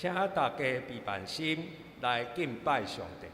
请大家备办心来敬拜上帝。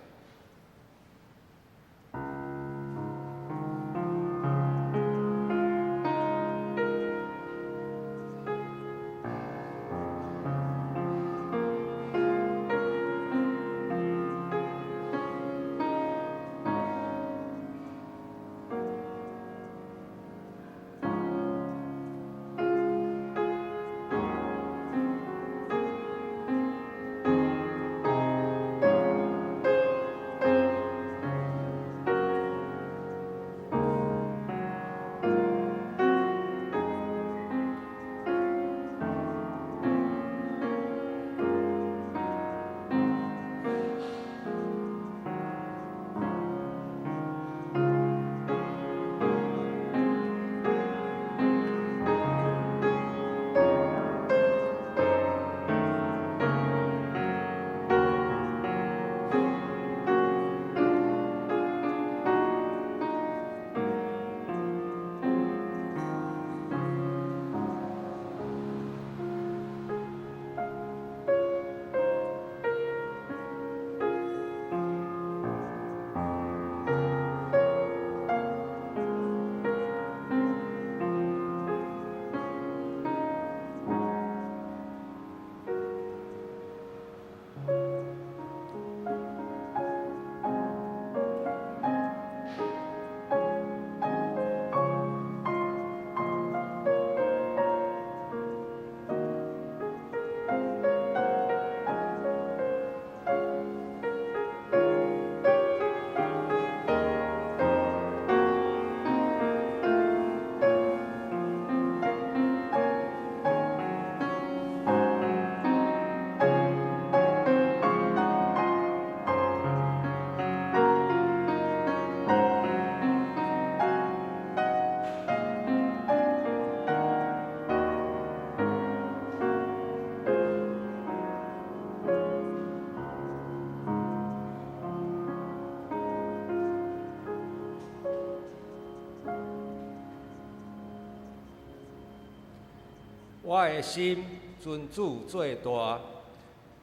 我的心尊主最大，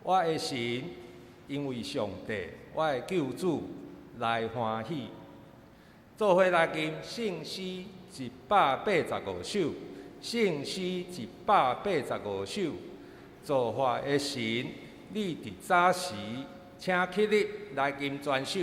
我的神因为上帝，我的救主来欢喜。做伙来吟圣诗185首，圣诗185首。造化的神，你伫早时，请起立来吟全首。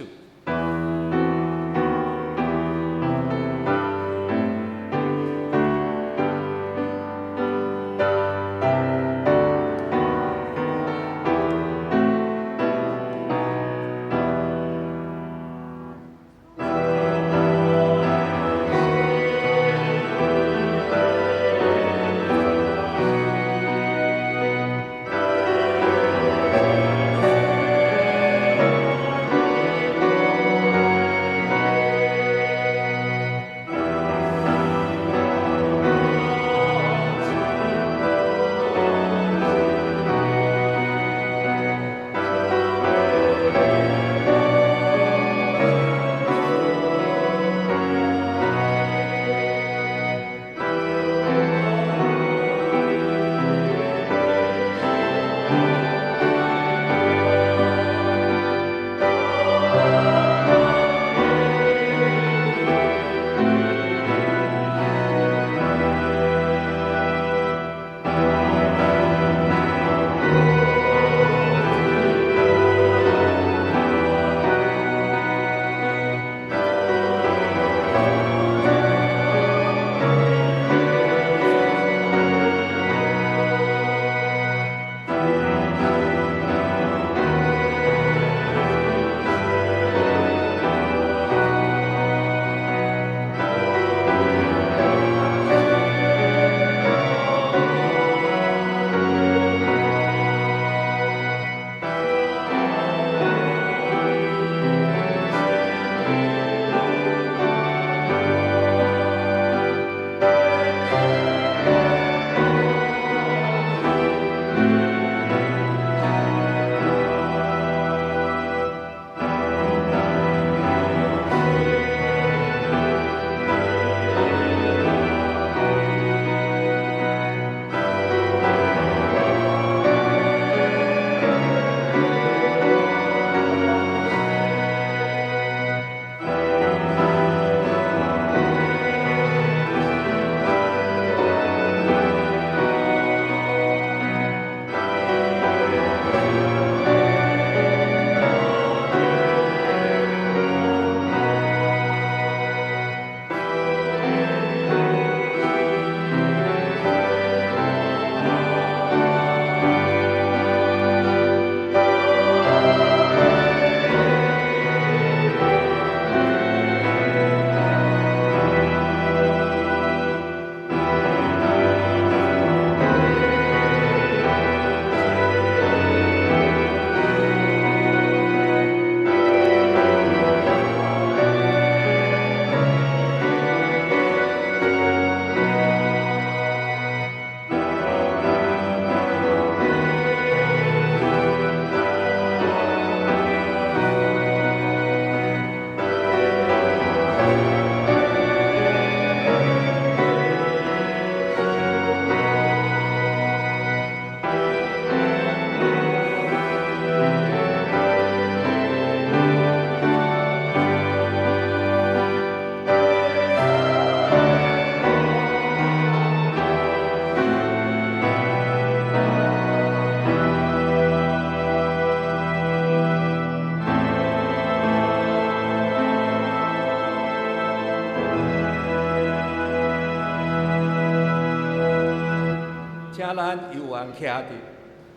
咱犹原徛伫，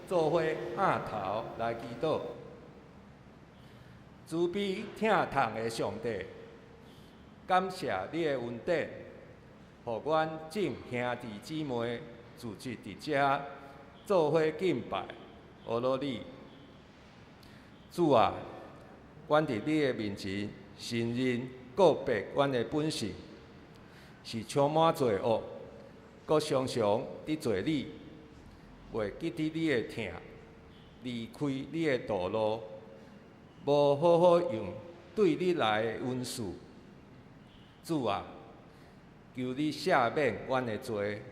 做伙仰头来祈祷。慈悲疼痛的上帝，感谢你的恩典，互阮众兄弟姊妹聚集伫遮，做伙敬拜阿罗你。主啊，阮伫你的面前承认告白阮的本性，是充满罪恶，阁常常得罪你，袂记得你的疼，离开你的道路，无好好用对你来的恩赐。主啊，求你赦免阮的罪，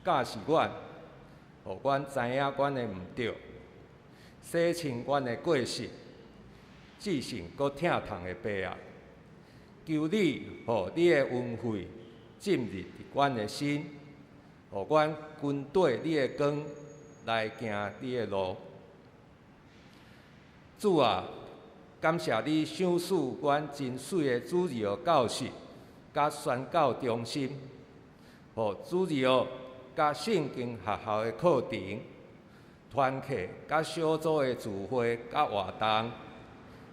教示阮，互阮知影阮的毋对，洗清阮的过失，至圣阁疼痛的悲哀。求你，互你的恩惠浸入伫阮的心，互阮跟对你的光来行你的路。主啊，感谢你赏赐阮真水的主日学教室，甲宣教中心，互主日学甲圣经学校的课程、团契甲小组的聚会甲活动，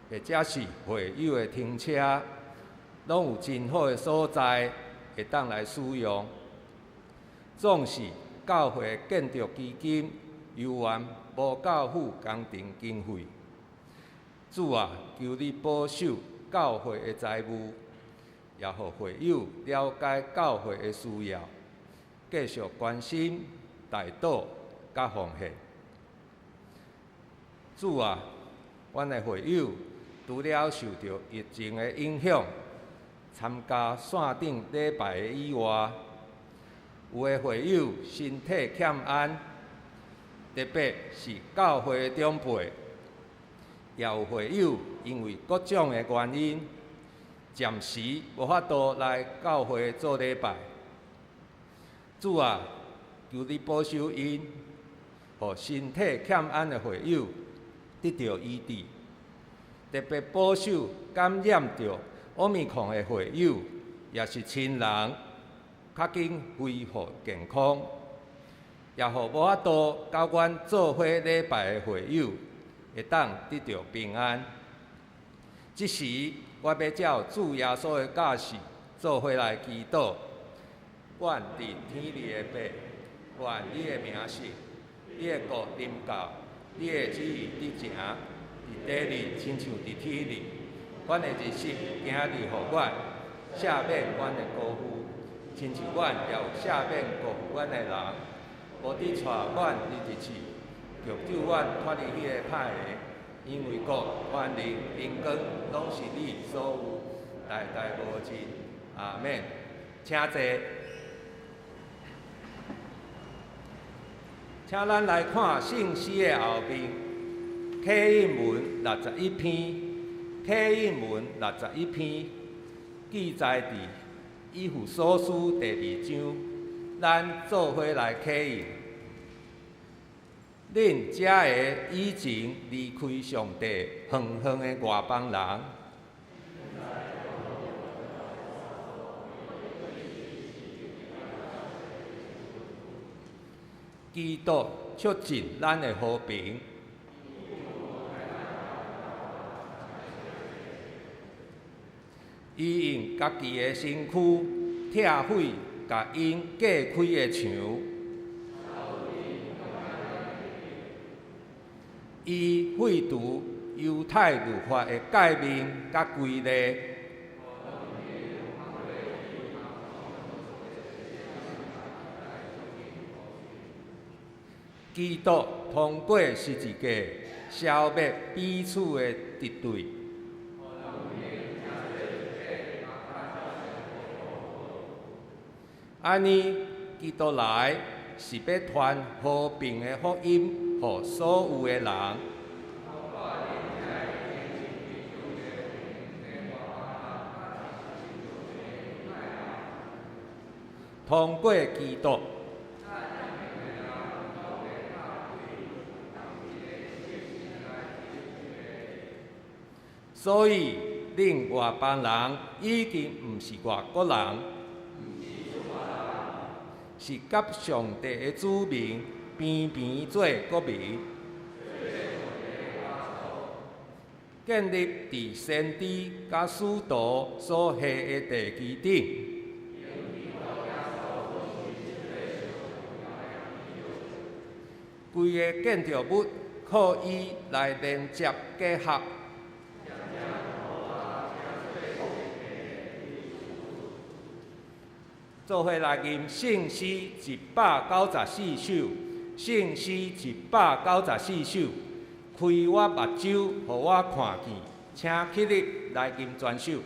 或者是会友的停车，拢有真好的所在，会当来使用。总是教会建筑基金犹原无教府工程经费。主啊，求你保守教会的财务，也互会友了解教会的需要，继续关心代祷甲奉献。主啊，阮的会友除了受到疫情的影响，参加线顶礼拜的以外，有的会友身体欠安，特别是教会的长辈。也有会友因为各种的原因，暂时无法度来教会做礼拜。主啊，求你保守因，互身体欠安的会友得到医治，特别保守感染着奥密克戎的会友，也是亲人，较紧恢复健康，也互无法度甲阮做伙礼拜的会友，会当得到平安。即时，我要照主耶稣的教示，做伙来祈祷。愿伫天里的爸，愿你的名圣，你的国临到，你的旨意伫成，伫地里亲像伫天里。阮的日食今日互阮，赦免阮的辜负，亲像阮也有赦免辜负阮的人，无伫带阮入地去。求救阮脱离迄个歹个，因为国、权力、荣光，拢是你所有，代代无尽。阿免。请坐。请咱来看圣诗的后面，启应文61篇，启应文61篇记载伫以弗所书第2章，咱做伙来启应。恁遮个以前离开上帝远远的外邦人，基督促进咱的和平。伊用家己的身躯拆毁，甲因隔开的墙。伊废除犹太律法的诫命甲规例，基督通过十字架消灭彼此的敌对。安尼，基督来是要传和平的福音。予所有的人，通过基督，所以恁外邦人已经毋是外国人，是是甲上帝的子民平平做国民，建立伫先知甲使徒所下的地基顶。规个建筑物靠伊来连接结合。做伙来吟圣诗194首，圣诗194首，开我目睭，互我看见，请起立来吟全首。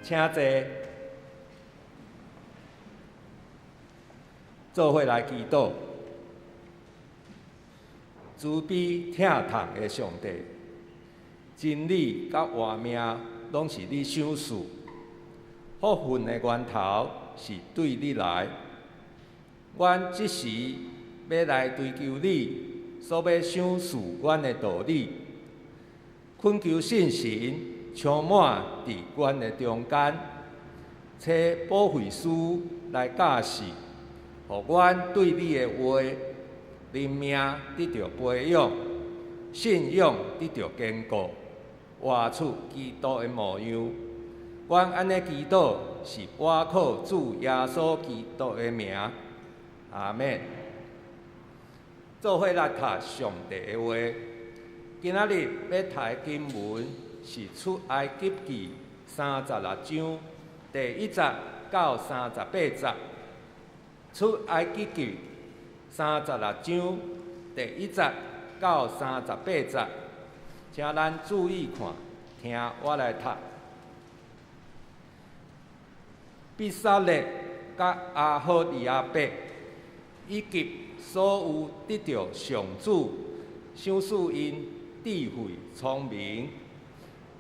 请坐，做伙来祈祷。慈悲疼痛的上帝，真理甲活命拢是你赏赐，福分的源头是对你来。阮即时要来追求你所要赏赐阮的道理，恳求圣神充满伫阮的中间，找保惠师来教示，互阮对你的话、灵命得到培养，信仰得到坚固，活出基督的模样。阮安尼祈祷是倚靠主耶稣基督的名，阿免。做伙来读上帝的话。今仔日要读的经文是出埃及记36章第1节到38节。出埃及记36章第1节到38节，请咱注意看，听我来读。比撒列甲阿何利亚伯以及所有得到上主赏赐因智慧聪明，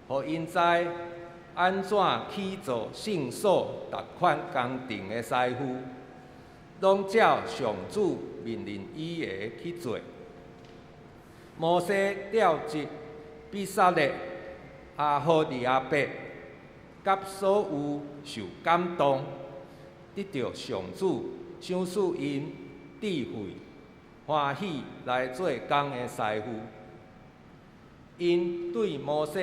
互因知安怎去做圣所逐款工程的师傅，拢照上主命令伊个去做。摩西调集比撒勒、阿何利亚伯，甲所有受感动，得到上主赏赐因智慧、欢喜来做工的师傅。因对摩西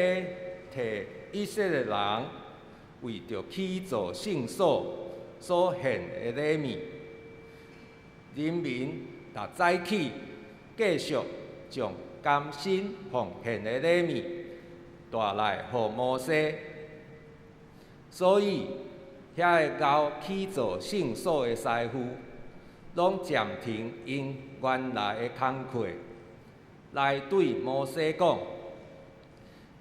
摕以色列人为着起造圣所所献的礼物，人民逐早起继续将甘心奉献的礼物带来予摩西，所以遐个交起造圣所的师傅，拢暂停因原来的工课，来对摩西讲。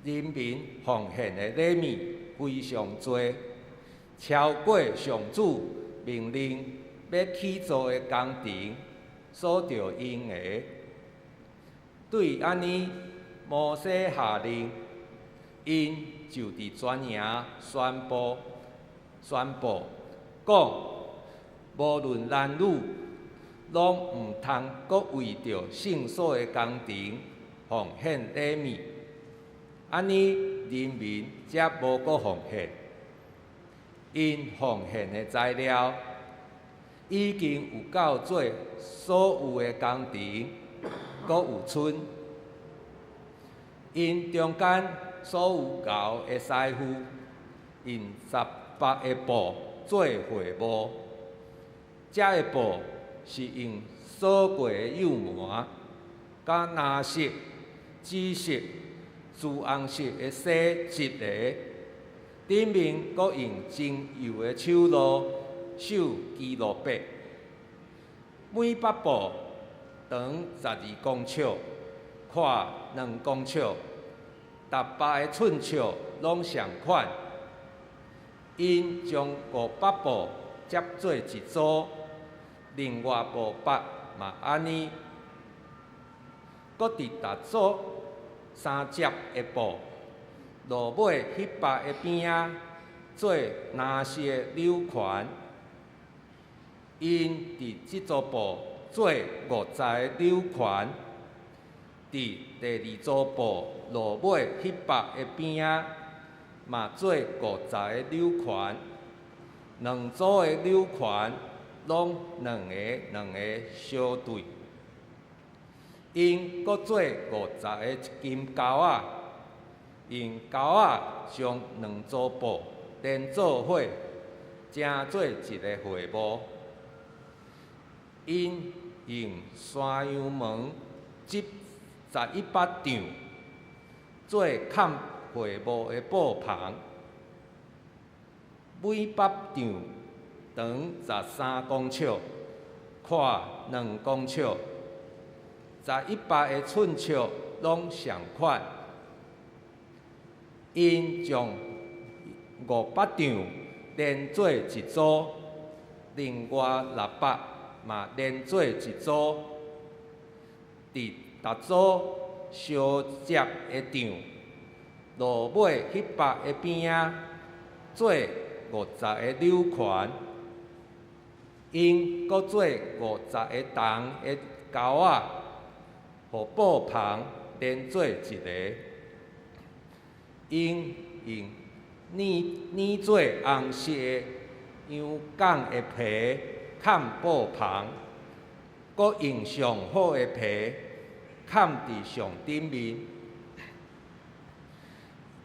人民奉献的礼物非常多，超过上主命令要起造的工程所着用的。对安尼，摩西下令，因就伫全营宣布，讲，无论男女，拢毋通阁为着圣所的工程奉献礼物。安尼，人民才无阁奉献，因奉献的材料已经有够做所有的工程，阁有剩。因中间所有交的师傅，用18个布做会幕，这个布是用锁过的幼麻、甲蓝色、紫色、朱红色的丝织的，顶面阁用精油的手路手基路白，每把布长12公尺，宽2公尺，18个寸尺拢相款。因将5把布接做一组，另外5把嘛安尼，阁伫逐组3接的布，落尾迄把的边仔做蓝色的纽环。因伫即组布做50个纽环，伫第2组布落尾迄把的边仔嘛做50个纽环。2组的纽环拢两个相对。因阁做50个金钩仔，用钩仔将2组布连做伙，成做一个会幕。因用山羊毛织11巴丈，做盖会幕的布棚，每巴丈长13公尺，宽2公尺，18个寸尺拢相款。因将5巴丈连做一组，另外6巴嘛连做一组，伫逐组相接的丈，落尾迄巴的边仔做50个纽环。因阁做50个重的钩仔，互布棚连做一个。因用染做红色的羊绢的皮盖布棚，阁用上好的皮盖伫上顶面。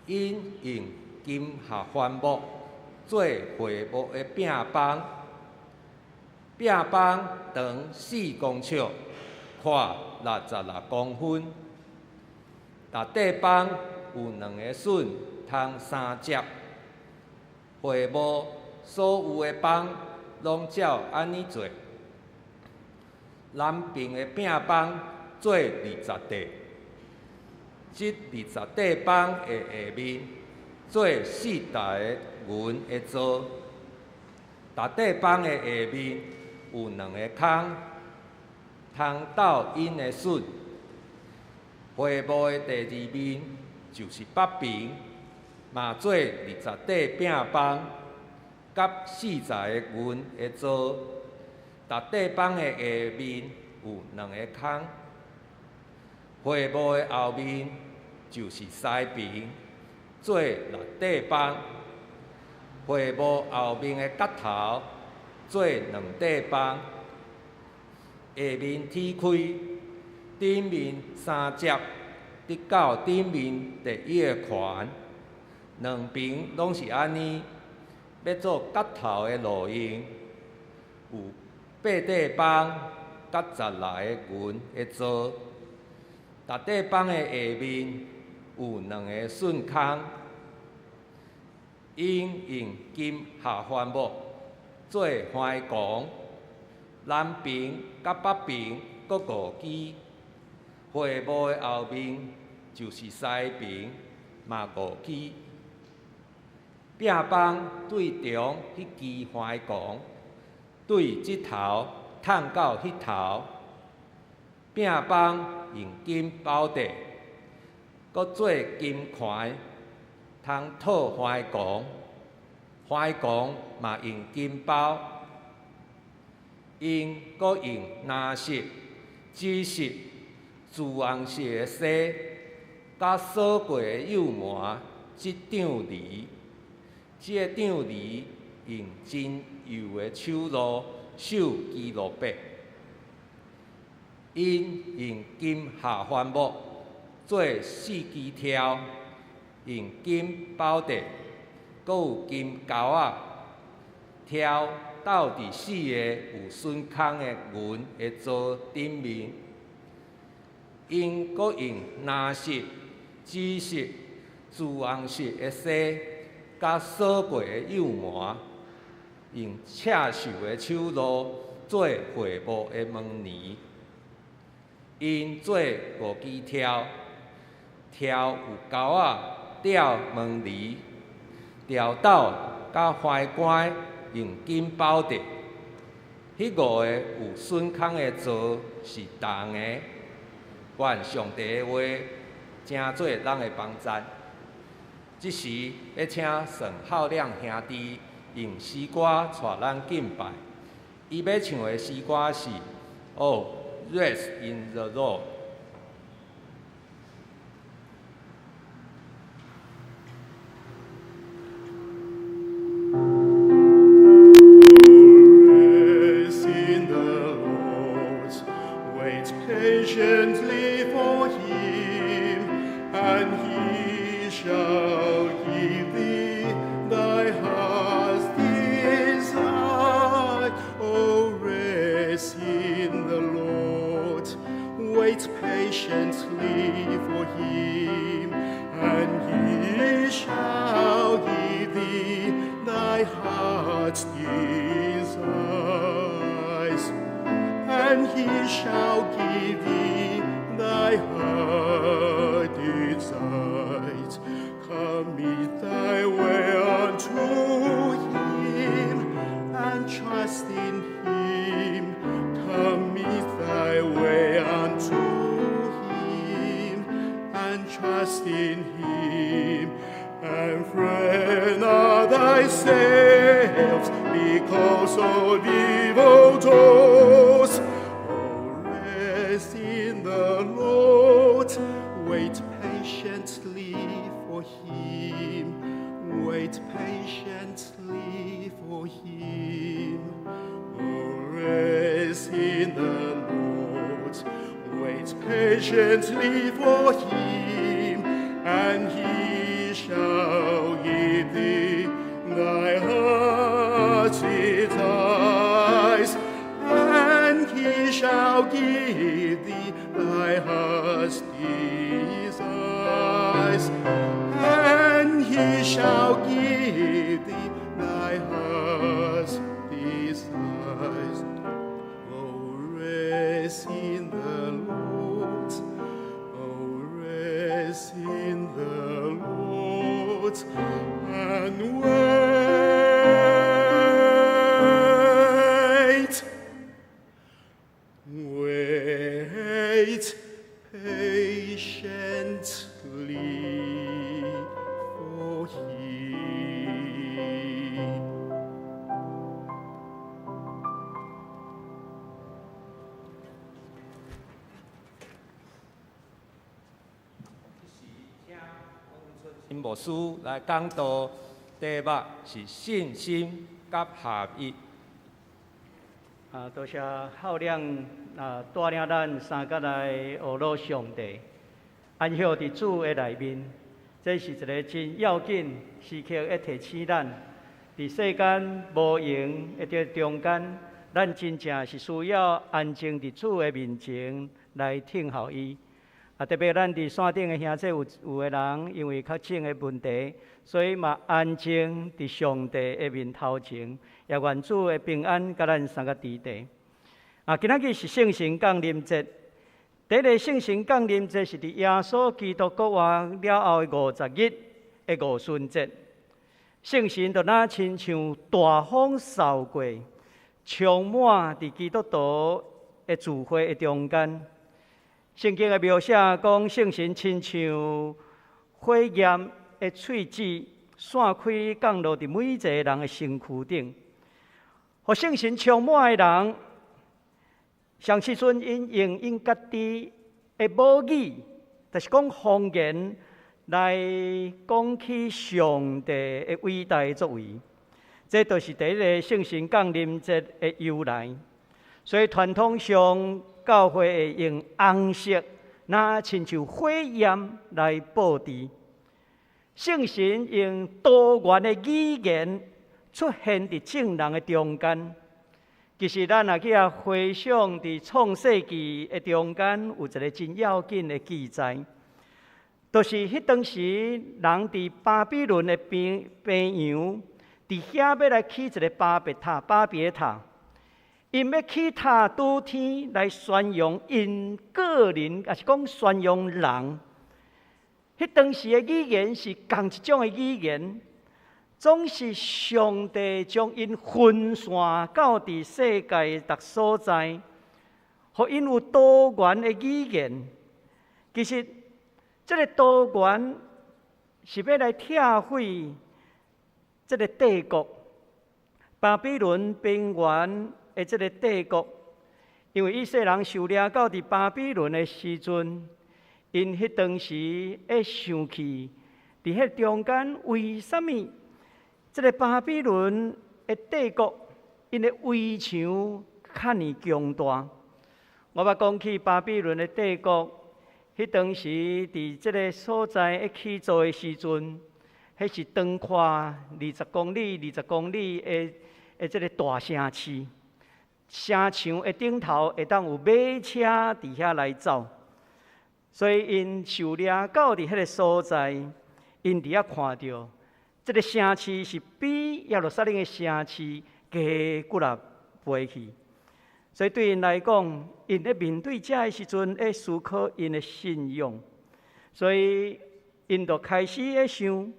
因用金合欢木做会幕的饼帮，饼帮长4公尺，宽66公分。大底帮有2个榫，通3接。会幕所有的帮拢照安尼做。南边的饼帮做20块，即20块帮的下面做4大个云的座。大底帮的下面有2个孔，通斗因的榫。会幕的第2面就是北边，嘛做20块饼帮，甲40个云的座。搭块板的下面有2个孔，会幕的后面就是西边，做6块板。会幕后面的角头做2块板，下面踢开，顶面3接，直到顶面第1个环，两边拢是安尼。要做角头的路用，有8块板甲10来个云会做。逐块板的下面有2个顺空。因用金下番木做花拱，南边甲北边各5支，会幕的后面就是西边，嘛5支。壁板对中迄支花拱，对即头探到迄头。壁板用金包地，搁做金环。通套花拱，花拱嘛用金包，因搁用蓝色、紫色、朱红色的丝，甲锁过的釉麻即张梨，即个张梨用真幼的手路手记录白，因用金下番木做4支条。用金包地，搁有金钩仔挑斗伫4个有顺空的云会做顶面，因搁用蓝色、紫色、朱红色的丝，甲锁过的釉麻，用刺绣的手路做会幕的门帘，因做5支条，条有钩仔。吊门帘、吊斗甲花冠用金包地，迄5个有顺空的座是铜的。愿上帝的话真做咱的帮助。即时要请沈浩亮兄弟用诗歌带咱敬拜。伊要唱的诗歌是《Oh Rest in the Lord》。Patiently for him, and he shall give thee thy heart's desire. Oh, rest in the Lord, wait patiently for him, and he shall give thee thy heart's desires. And he shall give thee thy heart desires. Commit thy way unto him, and trust in him. Commit thy way unto him, and trust in him. And frighten not thyself because of evil doors. Rest in the Lord, wait patiently for him, wait patiently for him. Oh, rest in the Lord, wait patiently for him, and he shall give thee thy heart's desires, and he shall give thee thy heart's desires, and he shall give thee thy heart's desires. Oh, rest in the Lord, oh, rest in the Lord, and wait patiently for him. 。因牧师来讲道，题目是信心甲合一。多谢浩亮带领咱三个来学罗上帝，安歇伫主的内面，这是一个真要紧时刻，要提醒咱，伫世间无用的中间，咱真正是需要安静伫主的面前来听候伊。特别咱伫山顶的兄弟有的人因为较深的问题，所以嘛安静伫上帝的面头前，也愿主的平安甲咱三个支持。今仔日是圣神降临节，第一个圣神降临节是伫耶稣基督国王了后的50日的五旬节。圣神就那亲像大风扫过，充满伫基督徒的聚会的中间。圣经的描写讲，圣神亲像火焰的喙子，散开降落伫每一个人的身躯顶。互圣神充满的人，上时阵因家己的母语，就是讲方言，来讲起上帝的伟大的作为。这就是第一个圣神降临节的由来。所以传统上，教会会用红色，那亲像火焰来布置。圣神用多元的语言出现伫众人的中间。其实咱若去回想伫创世纪的中间，有一个真要紧的记载，就是迄当时人伫巴比伦的边洋，伫遐要来起一个巴别塔。因要起塔拄天来宣扬因个人，也是讲宣扬人。迄当时的语言是同一种的语言，总是上帝将因分散到伫世界各所在，互因有多元的语言。其实，这个多元是要来拆毁这个帝国巴比伦边缘。这个帝国，因为以色列人受掠到伫巴比伦的时阵，因迄当时会想起，伫迄中间为什么这个巴比伦的帝国因的围墙遐尼强大？我捌讲起巴比伦的帝国，迄当时伫这个所在起造的时阵，迄是长宽20公里的这个大城市。城墙的顶头会当有马车伫遐来走，所以因受掠到伫迄个所在，因伫遐看到，这个城市是比耶路撒冷的城市加几啊倍去。所以对因来讲，因咧面对这的时阵，会思考因的信仰，所以因就开始咧想，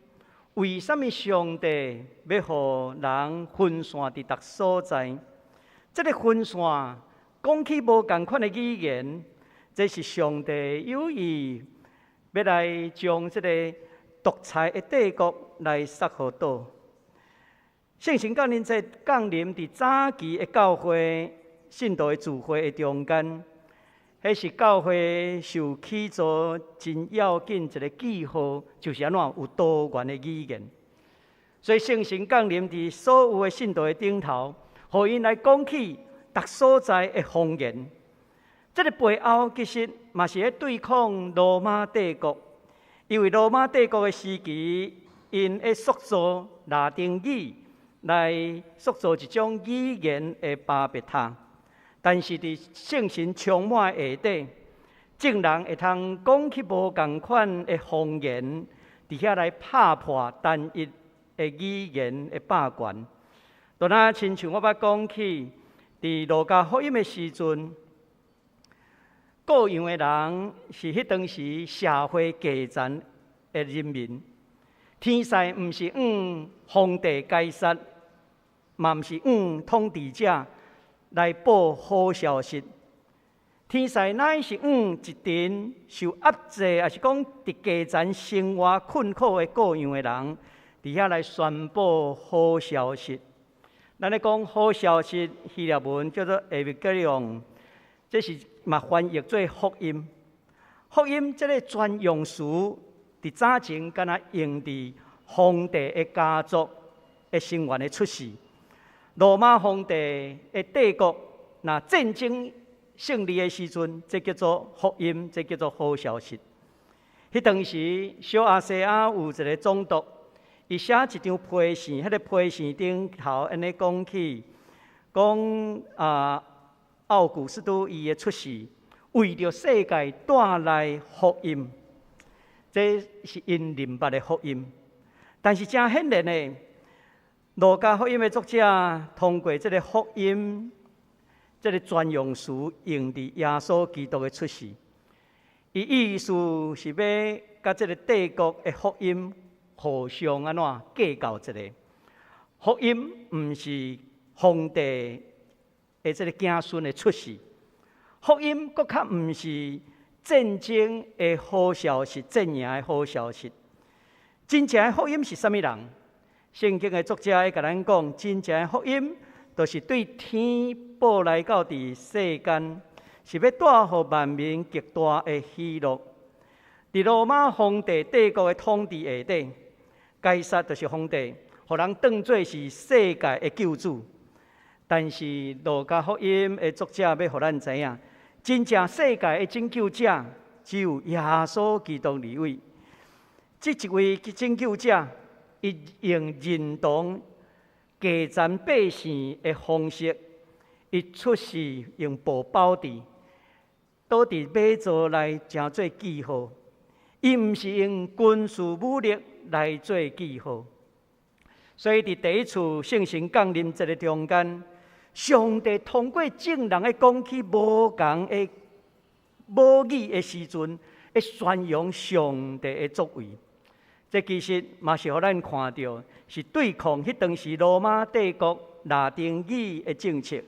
为什么上帝要互人分散伫各所在？这个分散讲起无同款的语言，这是上帝有意要来将这个独裁的帝国来杀互倒。圣神降临节降临伫早期的教会信徒的聚会的中间，迄是教会受起造真要紧一个记号，就是安怎有多元的语言。所以圣神降临伫所有的信徒的顶头。互因来讲起各所在的方言，这个背后其实嘛是咧对抗罗马帝国，因为罗马帝国的时期，因咧塑造拉丁语来塑造一种语言的巴别塔，但是伫圣神充满下底，众人会通讲起无同款的方言，伫遐来拍破单一的语言的霸权。就那亲像我捌讲起，伫路加福音的时阵，各样的人是迄当时社会阶层的人民。天使毋是皇帝该杀，嘛毋是统治者来报好消息。天使乃是一群受压制，也是讲伫阶层生活困苦的各样的人，伫遐来宣布好消息。咱咧讲好消息，希腊文叫做 evangelion， 这是嘛翻译做福音。福音这个专用词，伫早前敢若用伫皇帝的家族的成员的出世。罗马皇帝的帝国若战争胜利的时阵，这叫做福音，这叫做好消息。迄当时，小亚细亚有一个总督，伊写一张批示，迄个批示顶头安尼讲起，讲奥古斯都伊的出世，为着世界带来福音，这是因明白的福音。但是真显然的，路加福音的作者通过这个福音。这个专用词用伫耶稣基督的出世，伊意思是要甲这个帝国的福音互相安怎计较一个。福音毋是皇帝的这个子孙的出世，福音搁较毋是战争的好消息，战赢的好消息。真正的福音是啥物人？圣经的作者会甲咱讲，真正的福音就是对天报来到伫世间，是要带予万民极大的喜乐。伫罗马皇帝帝国的统治下底，该撒就是皇帝，互人当作是世界的救主。但是路加福音的作者要互咱知影，真正世界的拯救者只有耶稣基督二位。这一位拯救者，伊用认同基层百姓的方式，伊出世用宝宝地，倒伫马座来成做记号。伊毋是用军事武力来做记号。所以伫第一次圣神降临节的中间，上帝通过证人的讲起无共的母语的时阵，会宣扬上帝的作为。这其实嘛是互咱看到，是对抗迄当时罗马帝国拉丁语的政策，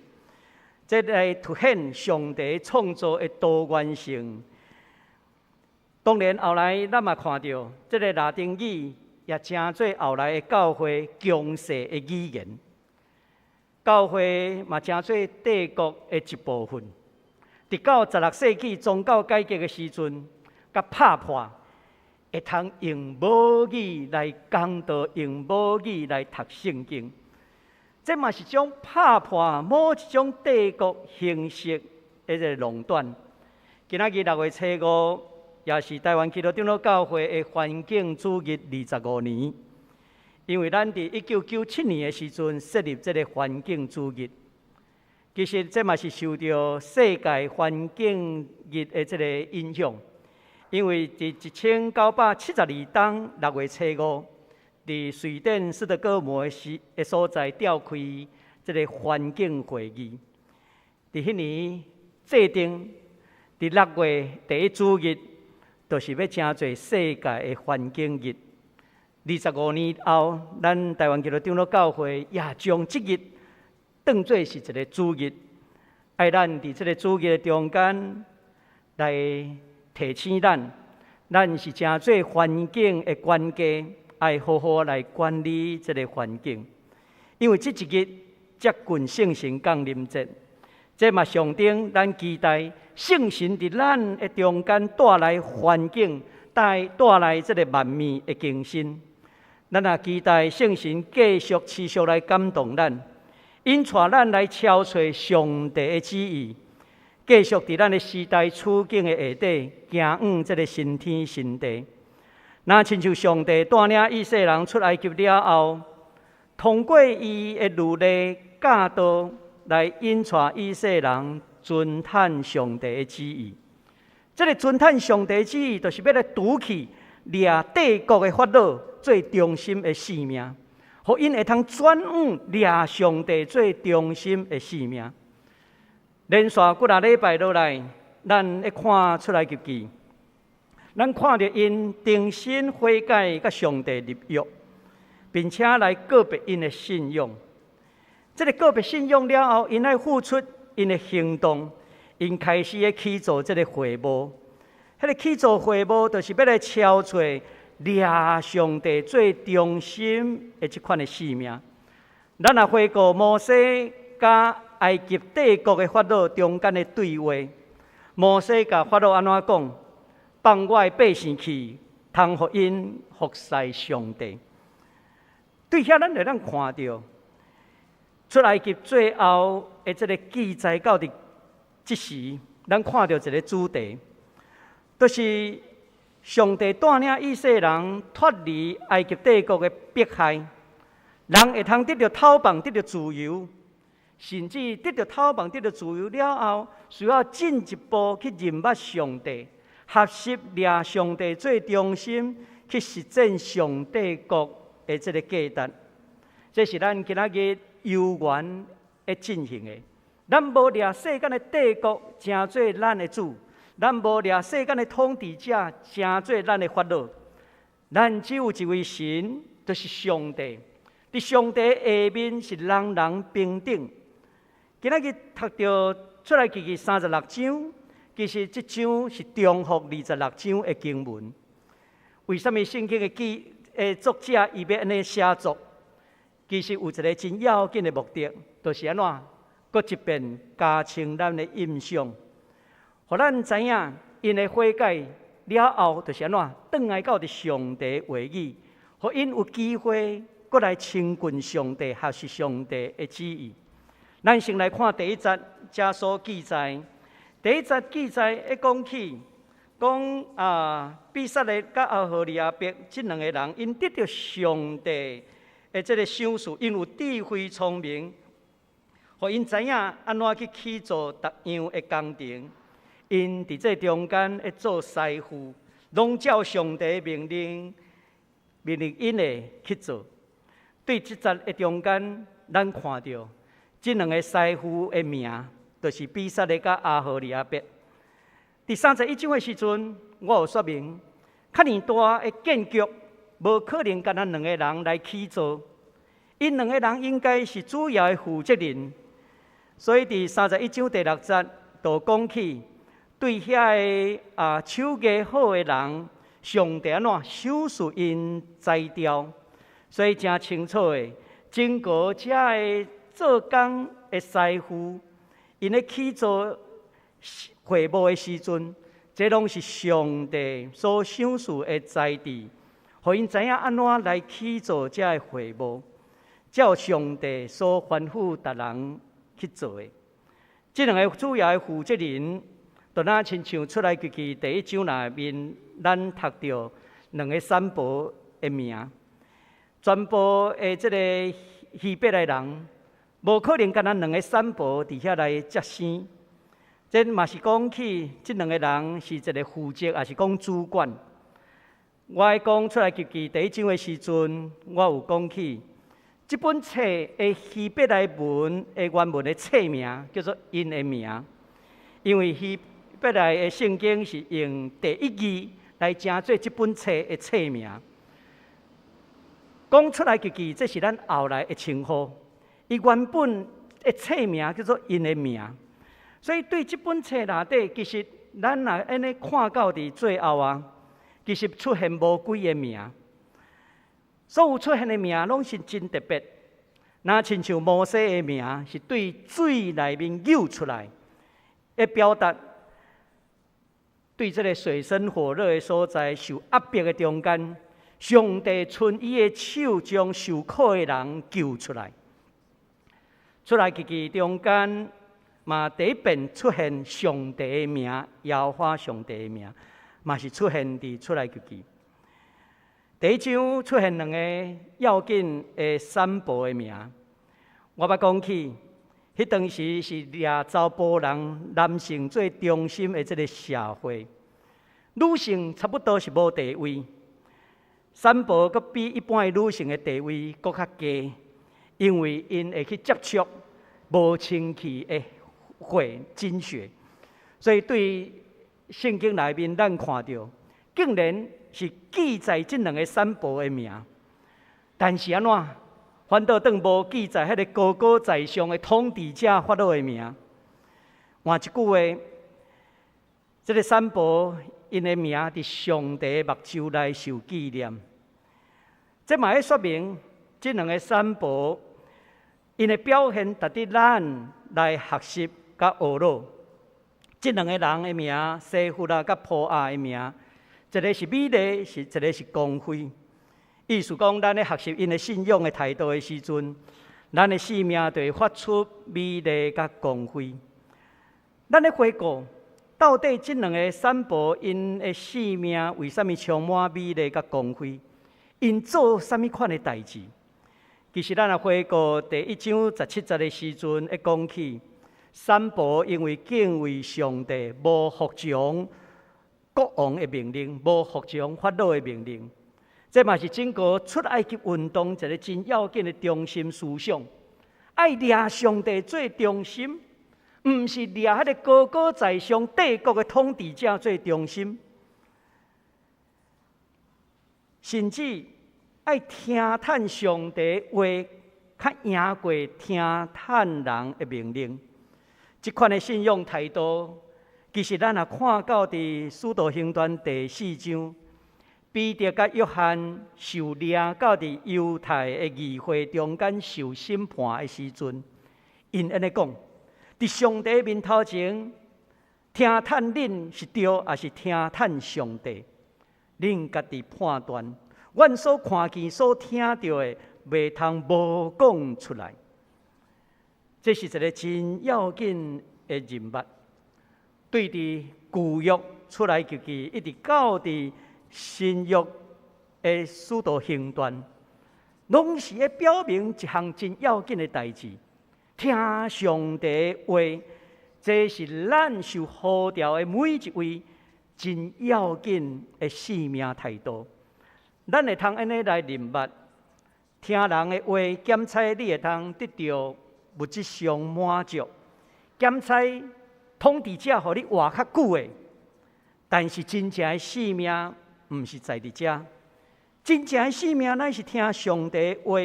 这来凸显上帝创造的多元性。当然后来咱嘛看到，这个拉丁语也成做后来的教会强势的语言。教会嘛成做帝国的一部分。直到16世纪宗教改革的时阵，甲拍破。会通用母语来讲道，用母语来读圣经，这嘛是种拍破某一种帝国形式的一个垄断。今仔日6月初5，也是台湾基督长老教会的环境主日25年。因为咱伫1997年的时阵设立这个环境主日，其实这嘛是受到世界环境日的这个影响。因为伫1972年6月初5，伫瑞典斯德哥尔摩的所在召开这个环境会议。伫迄年制定，伫6月第一主日，就是要成做世界的环境日。25年后，咱台湾基督长老教会也将这日当作是一个主日，爱咱伫这个主日的中间来。提醒咱是真做环境的管家，爱好好来管理这个环境。因为这一日接近圣神降临节，这嘛象征咱期待圣神伫咱的中间带来环境，带来这个万面的更新。咱也期待圣神继续持续来感动咱，引带咱来敲找上帝的旨意。继续伫咱的时代处境的下底，行往这个新天新地。那亲像上帝带领以色列人出埃及了后，通过伊的律例教导来引带以色列人遵探上帝的旨意。这个遵探上帝的旨意，就是要来除去掠帝国的法老做中心的使命，互因会通转往掠上帝做中心的使命。连续几个礼拜落来，咱会看出来及记，咱看到因重新悔改，甲上帝立约，并且来告别因的信仰。这个告别信仰了后，因来付出因的行动，因开始去做这个会幕。迄个去做会幕，就是要来敲找掠上帝最中心的这款的使命。咱也回顾摩西甲埃及帝国的法老中间的对话，摩西甲法老安怎讲？放我的百姓去，通互因服侍上帝。对遐咱会当看到出埃及最后的这个记载到伫即时，咱看到一个主题，就是上帝带领以色列人脱离埃及帝国的迫害，人会通得到讨棒，得到自由，甚至得到讨棒，得到自由了后，需要进一步去认捌上帝，学习掠上帝最中心，去实践上帝国的这个价值。这是咱今仔日游园的进行的。咱无掠世间的帝国，成做咱的主；咱无掠世间的统治者，成做咱的法律。咱只有一位神，就是上帝。伫上帝下面是人人平等。今仔日读到出来记36章，其实这章是重复26章的经文。为什么圣经的作者伊要安尼写作？其实有一个真要紧的目的，就是安怎？搁一遍加深咱的印象，互咱知影因的悔改了后，就是安怎？转来到伫上帝话语，互因有机会搁来亲近上帝，学习上帝的旨意。咱先来看第一节，遮所记载。第一节记载一讲起，讲比撒勒甲阿荷利亚伯这两个人，因得到上帝的这个赏赐，因有智慧聪明，互因知影安怎去起做逐样的工程。因伫这中间会做师傅，拢照上帝命令因的去做。对这节的中间，咱看到这两个师傅的名，就是比撒勒甲阿荷利亚伯。第31章的时阵，我有说明，较尔大的建筑，无可能干咱两个人来起做，因两个人应该是主要的负责人。所以第31章第6节就讲起，对遐个手艺好的人，上帝安怎赏赐因才调，所以真清楚的，整个遮的做工的师傅，因咧起做会幕的时阵，这拢是上帝所赏赐的才智，互因知影安怎来起做遮的会幕，照上帝所吩咐逐人去做的。这两个主要的负责人，就那亲像出来记第1章内面，咱读到两个产婆的名，全部的这个希伯来人，无可能跟咱两个产婆伫遐来接生。这嘛是讲起这两个人是一个负责，也是讲主管。我讲出来记第1章的时阵，我有讲起。这本册的希伯来文的原文的册名叫做因的名，因为希伯来的圣经是用第一字来称做这本册的册名。讲出来记，这是咱后来的称呼。伊原本的册名叫做因的名，所以对这本册内底，其实咱若安尼看到伫最后啊，其实出现无几个名。所有出现的名拢是真特别，那亲像摩西的名是对水内面游出来，来表达对这个水深火热的所在、受压迫的中间，上帝伸伊的手将受苦的人救出来。出来记中间嘛，第一遍出现上帝的名，耶和华上帝的名，嘛是出现伫出来记。第1章出现两个要紧的产婆的名，我捌讲起，迄当时是掠查甫人男性最中心的这个社会，女性差不多是无地位，产婆阁比一般的女性的地位阁较低，因为因会去接触无清气的血精血，所以对圣经内面咱看到，竟然是记载这两个产婆的名，但是安怎反倒当无记载迄个高高在上的统治者法老的名。换一句话，这个产婆因的名伫上帝目睭内受纪念。这嘛要说明，这两个产婆因的表现，值得咱来学习甲学习。这两个人的名，西弗拉甲普亚的名。一个是美丽，一个是光辉。意思讲，咱咧学习因的信仰的态度的时阵，咱的生命就会发出美丽甲光辉。咱咧回顾，到底这两个散步因的生命为什么充满美丽甲光辉？因做什么款的代志？其实咱回顾第1章17节的时阵，会讲起散步因为敬畏上帝，无服从国王的命令，无服从法老的命令。这嘛是整个出埃及运动一个真要紧的中心思想，爱掠上帝最中心，唔是掠迄个高高在上帝国的统治者最中心，甚至爱听叹上帝话，较赢过听叹人的命令。这款的信仰态度，其实咱也看到伫《使徒行传》第4章。彼得甲约翰受掠到伫犹太的议会中间受审判的时阵，因安尼讲：伫上帝面头前，听叹恁是对，还是听叹上帝？恁家己判断。阮所看见、所听到的，袂通无讲出来。这是一个真要紧的任务。对伫旧约出来及记，一直到伫新约的使徒行传，拢是咧表明一项真要紧的代志。听上帝话，这是咱受呼召的每一位真要紧的生命态度。咱会通安尼来认捌，听人的话，检测你会通得到物质上满足，检测统治者互你活较久的，但是真正的生命。毋是在伫遮，真正的生命乃是听上帝的话。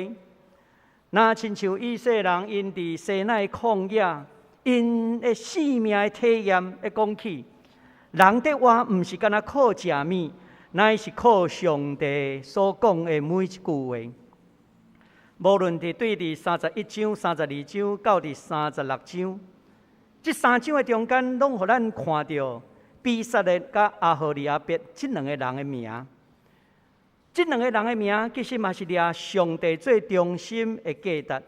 那亲像以色列人因伫西奈旷野，因的生命的体验会讲起，人的话毋是干那靠食物，乃是靠上帝所讲的每一句话。无论伫对伫31章、32章到伫36章，这3章的中间，拢互咱看到。比撒列甲阿荷利亚别这两个人的名，这两个人的名其实嘛是掠上帝最中心的价值。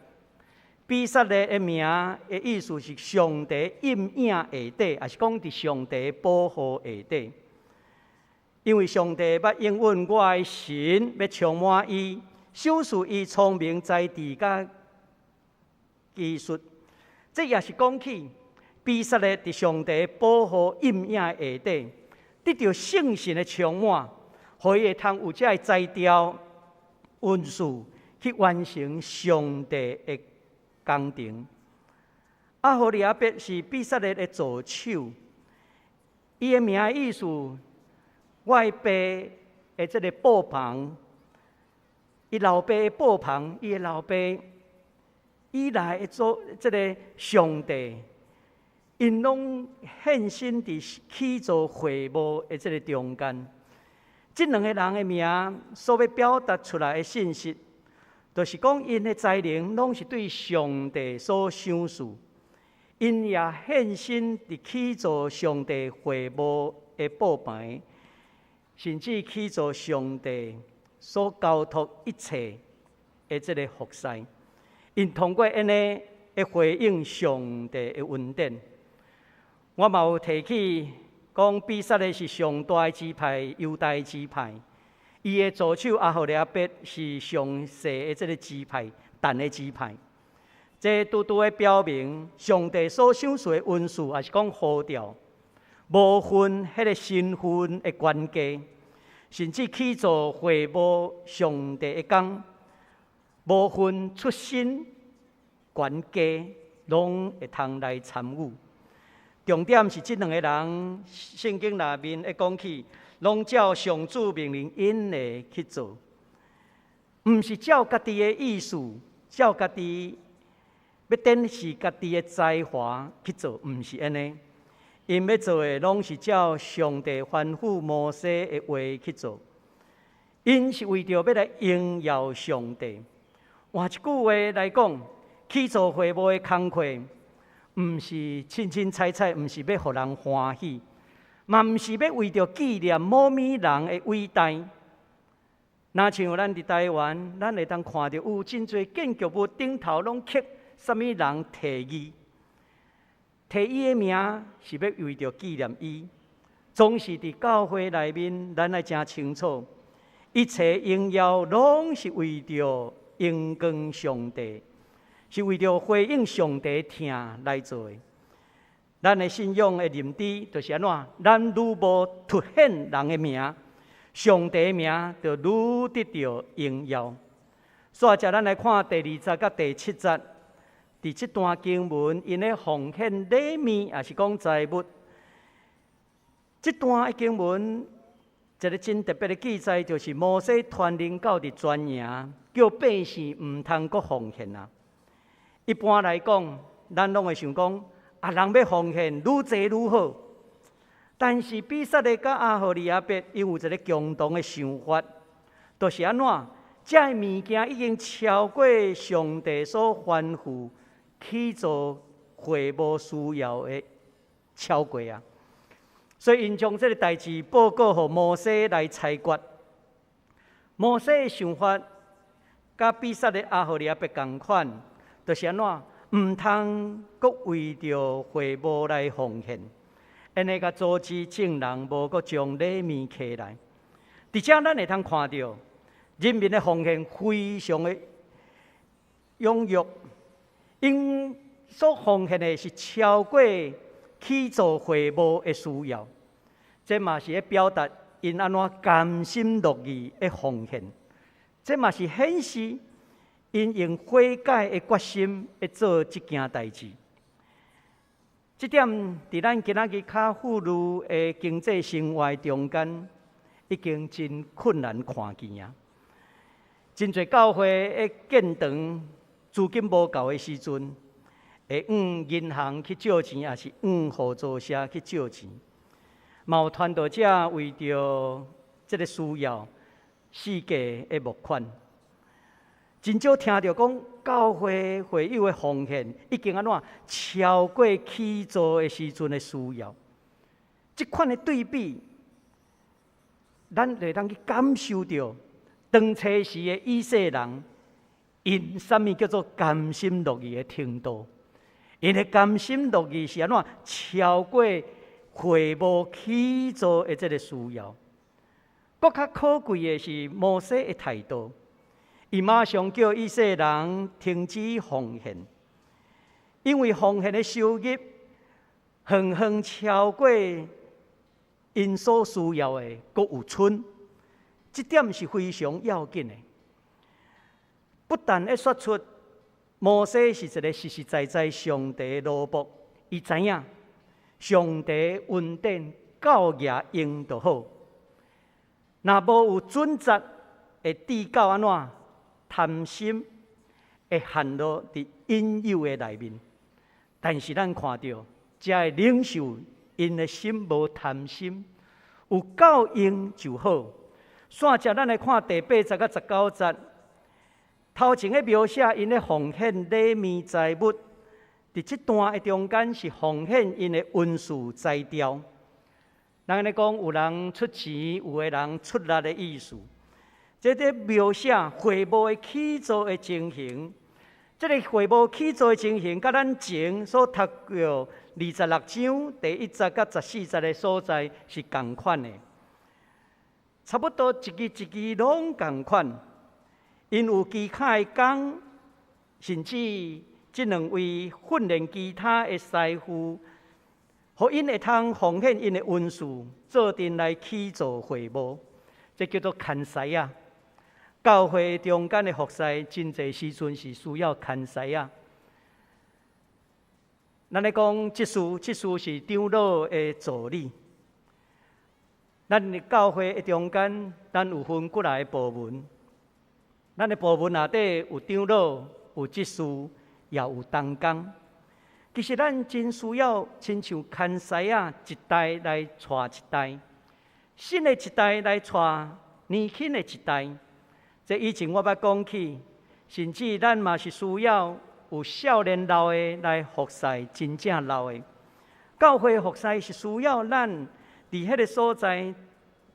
比撒列的名的意思是上帝阴影下底，也是讲伫上帝保护下底。因为上帝捌应允我的神，要充满伊，赏赐伊聪明才智甲技术。这也是讲起。比撒列伫上帝保护阴影下底，得到圣神的充满，可以通有这才调运数去完成上帝的工程。阿荷利亚别是比撒列的助手，伊的名的意思，我的爸的这个布棚，伊老爸的布棚，伊的老爸以来做这个上帝。因拢献身伫起造会幕的这个中间，这两个人的名所要表达出来的信息，就是讲因的才能拢是对上帝所赏赐，因也献身伫起造上帝会幕的布牌，甚至起造上帝所交托一切的这个服侍，因通过安尼的回应上帝的恩典。我嘛有提起，讲比撒列是上大的支派，犹大支派。伊的助手阿荷利亚别是上细的这个支派，但的支派。这拄拄的表明，上帝所赏赐的恩赐，也是讲呼召，无分迄个身份的关系，甚至去做会幕上帝的工，无分出身关系，拢会通来参与。重点是这两个人，圣经内面会讲起，拢照上主命令因的去做，毋是照家己的意思，照家己要展示家己的才华去做，毋是安尼。因要做的拢是照上帝吩咐摩西的话去做，因是为着要来荣耀上帝。换一句话来讲，去做会幕的工课。毋是凊凊彩彩，毋是要互人欢喜，嘛毋是要为着纪念某米人的伟大。若像咱伫台湾，咱会当看到有真侪建筑物顶头拢刻什么人题字，提伊的名是要为着纪念伊。总是伫教会内面，咱爱真清楚，一切荣耀拢是为着荣光上帝，是为着回应上帝听来做的。咱的信仰的认知就是安怎？咱愈无凸显人的名，上帝的名就愈得到荣耀。所以，咱来看第20节甲第7节，伫这段经文，因咧奉献礼物，也是讲财物。这段的经文，一个真特别的记载，就是摩西传令到伫全营，叫百姓毋通阁奉献啊。一般来讲，咱拢会想讲。人要奉献愈济愈好，但是比撒的甲阿荷利亚伯因有一个共同的想法，就是安怎？这物件已经超过上帝所吩咐去做会务需要的超过啊！所以因将这个代志报告给摩西来裁决。摩西的想法，甲比撒的阿荷利亚伯同款，就是安怎？毋通阁为着会务来奉献，安尼甲阻止众人无阁将礼物摕来。伫遮咱会通看到，人民的奉献非常的踊跃，因所奉献的是超过去做会务的需要。这嘛是咧表达因安怎甘心乐意的奉献，这嘛是显示。因用悔改的决心来做这件代志，这点伫咱今仔日较富裕的经济生活中间，已经真困难看见啊！真侪教会的建堂资金无够的时阵，会银行去借钱，也是合作社去借钱。嘛有传道者为着这个需要，世界的募款。真少听到讲教会会友的奉献已经安怎超过起做的时阵的需要。这款的对比，咱会当去感受到当初时的以色列人，因什么叫做甘心乐意的程度？因的甘心乐意是安怎超过会务起做的这个需要？更较可贵的是摩西的态度。伊马上叫以色列人停止奉献，因为奉献的收入远远超过因所需要的，阁有剩。这点是非常要紧的。不但会说出摩西是一个实实在在上帝的奴仆，伊知影上帝恩典教业用就好，若无有准则，会致到安怎？贪心会陷落伫引诱的内面，但是咱看到，这个领袖因的心无贪心，有够用就好。线接咱来看第8节到19节，头前的描写因的奉献礼物财物，伫这段的中间是奉献因的文书材料。咱安尼讲，有人出钱，有个人出力的意思。这个描写会务的起造的情形，这个会务起造的情形，甲咱前所读过26章第1节到14节的所在是同款的，差不多一句一句拢同款。因有其他的工，甚至这两位训练其他的师傅，互因会通奉献因的文书，做阵来起造会务，这叫做牵师啊。教会中间的服侍，真侪时阵是需要牵师啊。咱来讲这事是长老的助理。咱的教会的中间，咱有分几来部门。咱的部门内底有长老，有执事，也有同工。其实咱真需要亲像牵师啊，一代来带一代，新的一代来带年轻的一代。这以前我捌讲起，甚至咱嘛是需要有少年老的来服侍真正老的。教会服侍是需要咱伫迄个所在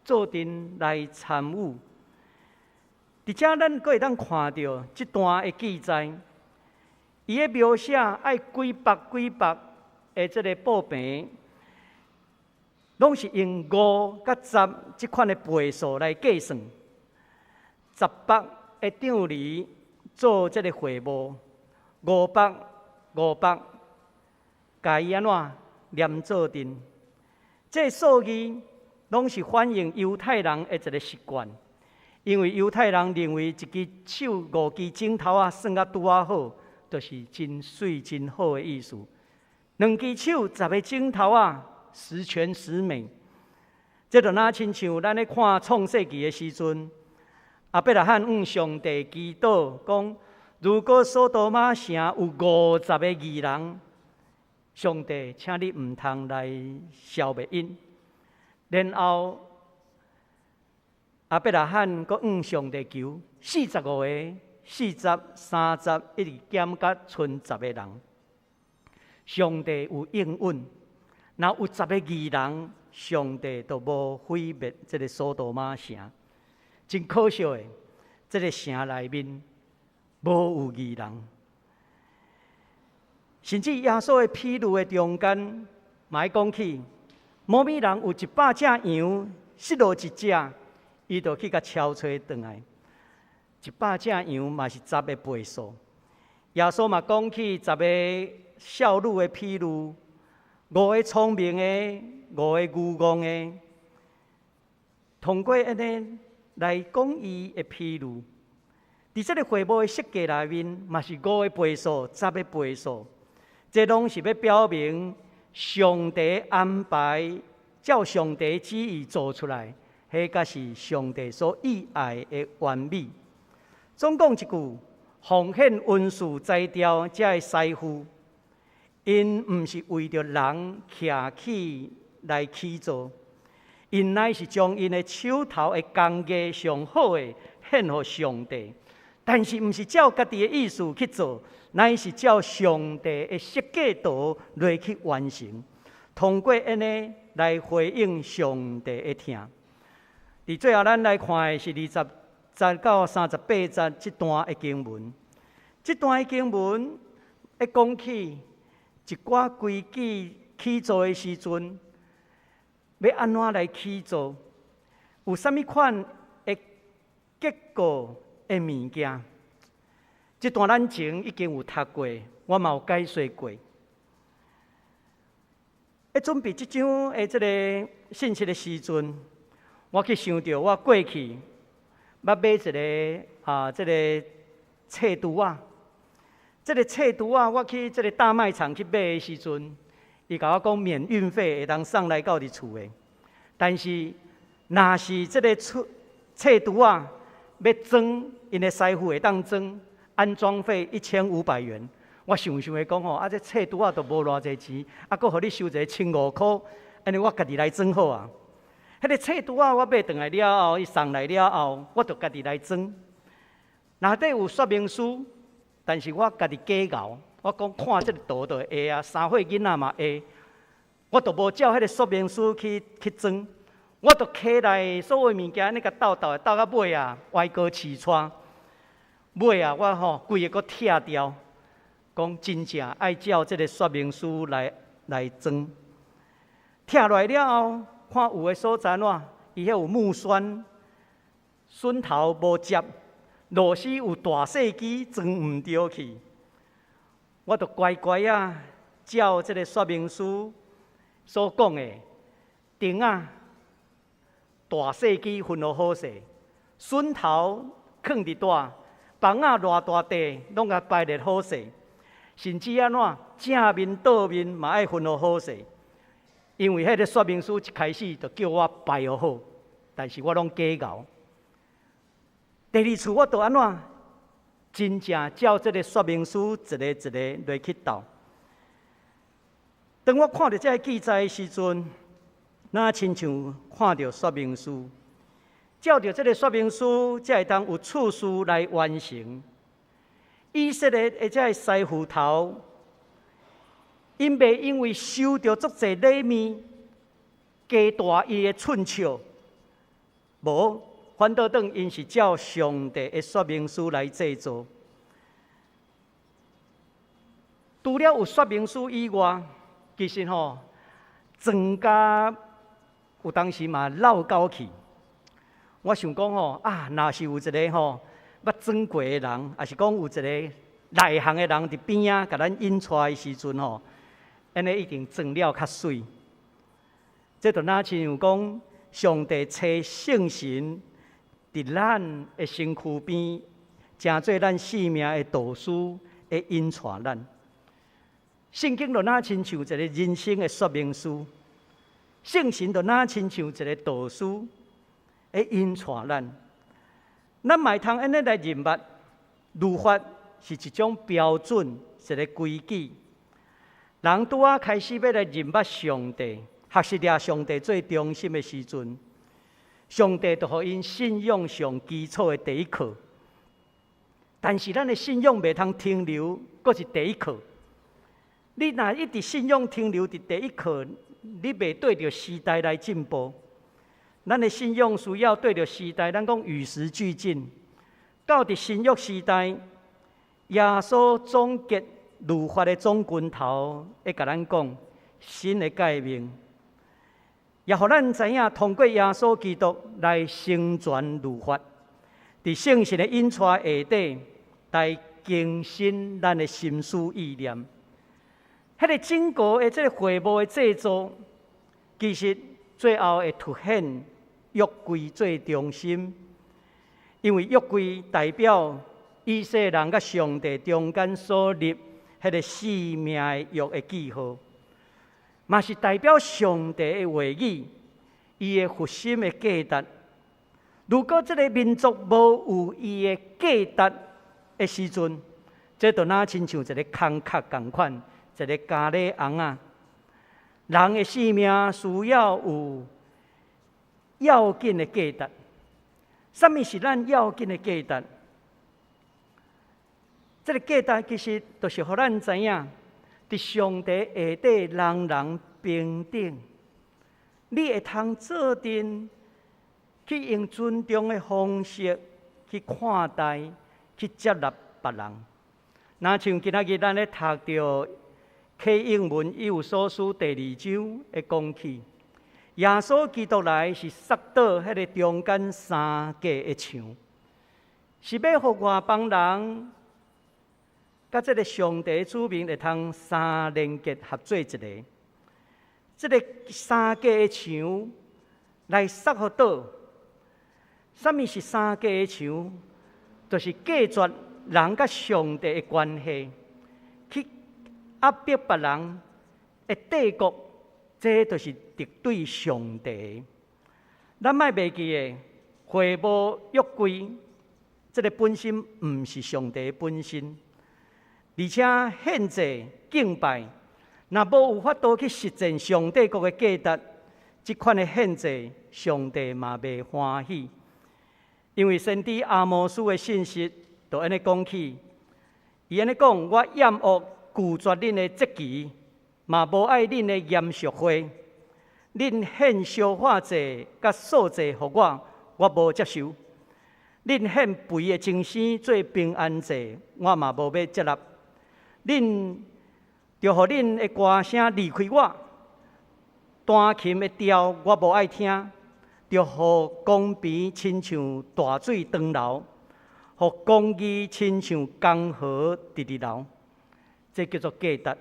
做阵来参与。伫遮咱阁会当看到即段的记载，伊的描写爱几百的即个布平，拢是用5甲10即款的倍数来计算。10百的丈厘做即个会幕，500，甲伊安怎连做阵？这数字拢是反映犹太人的一个习惯。因为犹太人认为一支手5支指头啊算啊拄啊好，就是真水真好的意思。2支手10个指头啊，十全十美。这就若亲像咱咧看创世纪的时阵，亚伯拉罕向上帝祈祷讲：如果所多玛城有50个义人，上帝，请你唔通来消灭因。然后亚伯拉罕阁向上帝求45个、40、30，一直减到剩10个人。上帝有应允，若有10个义人，上帝就无毁灭这个所多玛城。真可惜的，这个城内面无有义人，甚至耶稣的披露的中间，嘛讲起，摩米人有100只羊，失落一只。伊就去甲敲吹转来，100只羊嘛是10个倍数。耶稣嘛讲起10个少女的披露，5个聪明的，5个愚戆的，通过安尼来讲伊的披露。伫这个会幕的设计内面，嘛是5个倍数、10个倍数，这拢是要表明上帝安排，照上帝旨意做出来。迄才是上帝所喜爱的完美。总讲一句，奉献温顺栽雕，才会师傅。因毋是为着人徛起来起做，因乃是将因的手头的工艺上好的献予上帝。但是毋是照家己的意思去做，乃是照上帝的设计图来去完成。通过安尼来回应上帝的听。伫最后，咱来看的是20节到38节这段的经文。这段的经文会讲起一寡规矩起造的时阵，要安怎来起造？有啥物款的结果的物件？这段咱前已经有读过，我嘛有解说过。在准备这张的这个信息的时阵，我去想到我过去捌买一个这个册图啊，这个册图啊，我去这个大卖场去买的时阵，伊甲我讲免运费会当送来到你厝的。但是，若是这个册图啊要装，因的师傅会当装，安装费1500元。我想的讲吼，这册图啊都无偌济钱，佫互你收一个1500块，安尼我家己来装好啊。迄个册图啊，我买转来了后，伊送来了后，我就家己来装。内底有说明书，但是我家己假咬。我讲看这个图就会啊，3岁囡仔嘛会。我就无照迄个说明书去装，我就摕来所有物件，那个斗到尾啊，歪哥起穿。尾啊，我吼规个佫拆掉，讲真正爱照这个说明书来装。拆落来了后。看有的所在怎，伊遐有木栓，榫头无接，螺丝有大细机装唔对去。我就乖乖啊，照这个说明书所讲的，钉啊大细机分落好势，榫头放伫大，房啊偌大地拢甲摆列好势，甚至安怎正面倒面嘛爱分落好势。因为迄个说明书一开始就叫我摆好，但是我拢假咬。第二次我就安怎真正照这个说明书一个一个来去斗。当我看到这个记载的时阵，那亲像看到说明书，照着这个说明书，才会当有次序来完成。以色列的这个师傅头。因袂因为受到足侪礼物，加大伊的寸尺，无反倒等因是照上帝的说明书来制作。除了有说明书以外，其实庄家有当时嘛闹交去。我想讲若是有一个捌装过的人，也是讲有一个内行的人伫边仔，甲咱引出来的时阵安尼一定装了较水。这就若亲像讲，上帝找圣神伫咱的身躯边，成做咱生命的导师，会引带咱。圣经就若亲像一个人生的说明书，圣神就若亲像一个导师，会引带咱。咱嘛会通安尼来认捌，律法是一种标准，一个规矩。人拄仔开始要来认捌上帝，学习抓上帝最中心的时阵，上帝就予因信仰上基础的第一课。但是咱的信仰袂通停留，佫是第一课。你若一直信仰停留伫第一课，你袂对着时代来进步。咱的信仰需要对着时代，咱讲与时俱进。到伫新约时代，耶稣总结律法的总拳头，会甲咱讲新的诫命，也互咱知影通过耶稣基督来成全律法，伫圣神的引带下底来更新咱的心思意念。迄个整个的这个会幕的制作，其实最后会凸显约柜最中心，因为约柜代表以色列人甲上帝中间所立迄个生命的约的记号，嘛是代表上帝的话语，伊的核心的价值。如果这个民族无有伊的价值的时阵，这就若亲像一个空壳共款，一个咖喱红啊。人的生命需要有要紧的价值。什么是咱要紧的价值？这个价值其实就是互咱知影，伫上帝下底人人平等。你会通做阵去用尊重的方式去看待、去接纳别人。若像今仔日咱咧读到启应文以有所书第2章的讲起，耶稣基督来是摔倒迄个中间三架的墙，是要互外邦人甲这个上帝子民会通三连结合做一个。这个三架的墙来摔互倒。什么是三架的墙？就是隔绝人甲上帝的关系，去压迫别人的帝国，这就是敌对上帝。咱莫袂记的，会幕约柜，这个本身毋是上帝的本身，而且献祭敬拜，若无有法度去实践上帝国的价值，这款的献祭，上帝嘛袂欢喜。因为先知阿摩斯的信息就安尼讲起，伊安尼讲：我厌恶拒绝恁的节期，嘛无爱恁的严肃会。恁献烧化祭甲素祭互我无接受；恁献肥的精生做平安祭，我嘛无要接纳。恁就互恁的歌声离开我，弹琴的调我无爱听。就互公平亲像大水长流，互公义亲像江河直直流。这叫做价值。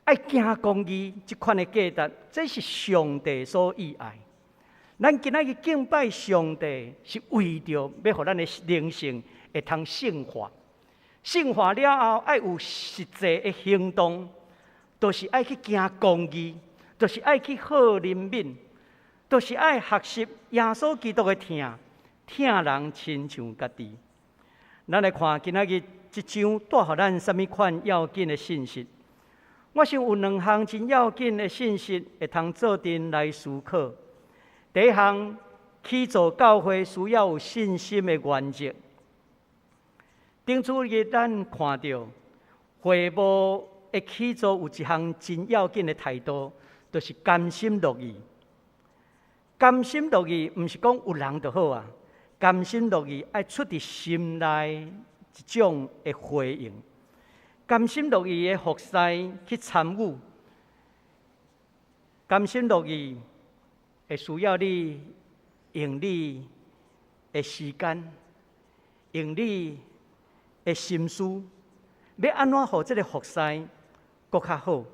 爱行公义，这款的价值，这是上帝所喜爱。咱今仔日敬拜上帝，是为着要互咱的灵性会通圣化。圣化了后，爱有实际的行动，就是爱去行公义，就是爱去好人民。都是爱学习耶稣基督的疼人亲像家己。咱来看今仔日这章带予咱什么款要紧的信息？我想有2项真要紧的信息，会通做阵来思考。第一项，起造教会需要有信心的原则。顶主日咱看到会幕的起造有一项真要紧的态度，就是甘心乐意。甘心乐意，毋是讲有人就好啊，甘心乐意爱出伫心内一种的回应，甘心乐意的服侍去参与，甘心乐意会需要你用你的时间，用你的心思，要安怎互这个服侍搁较好？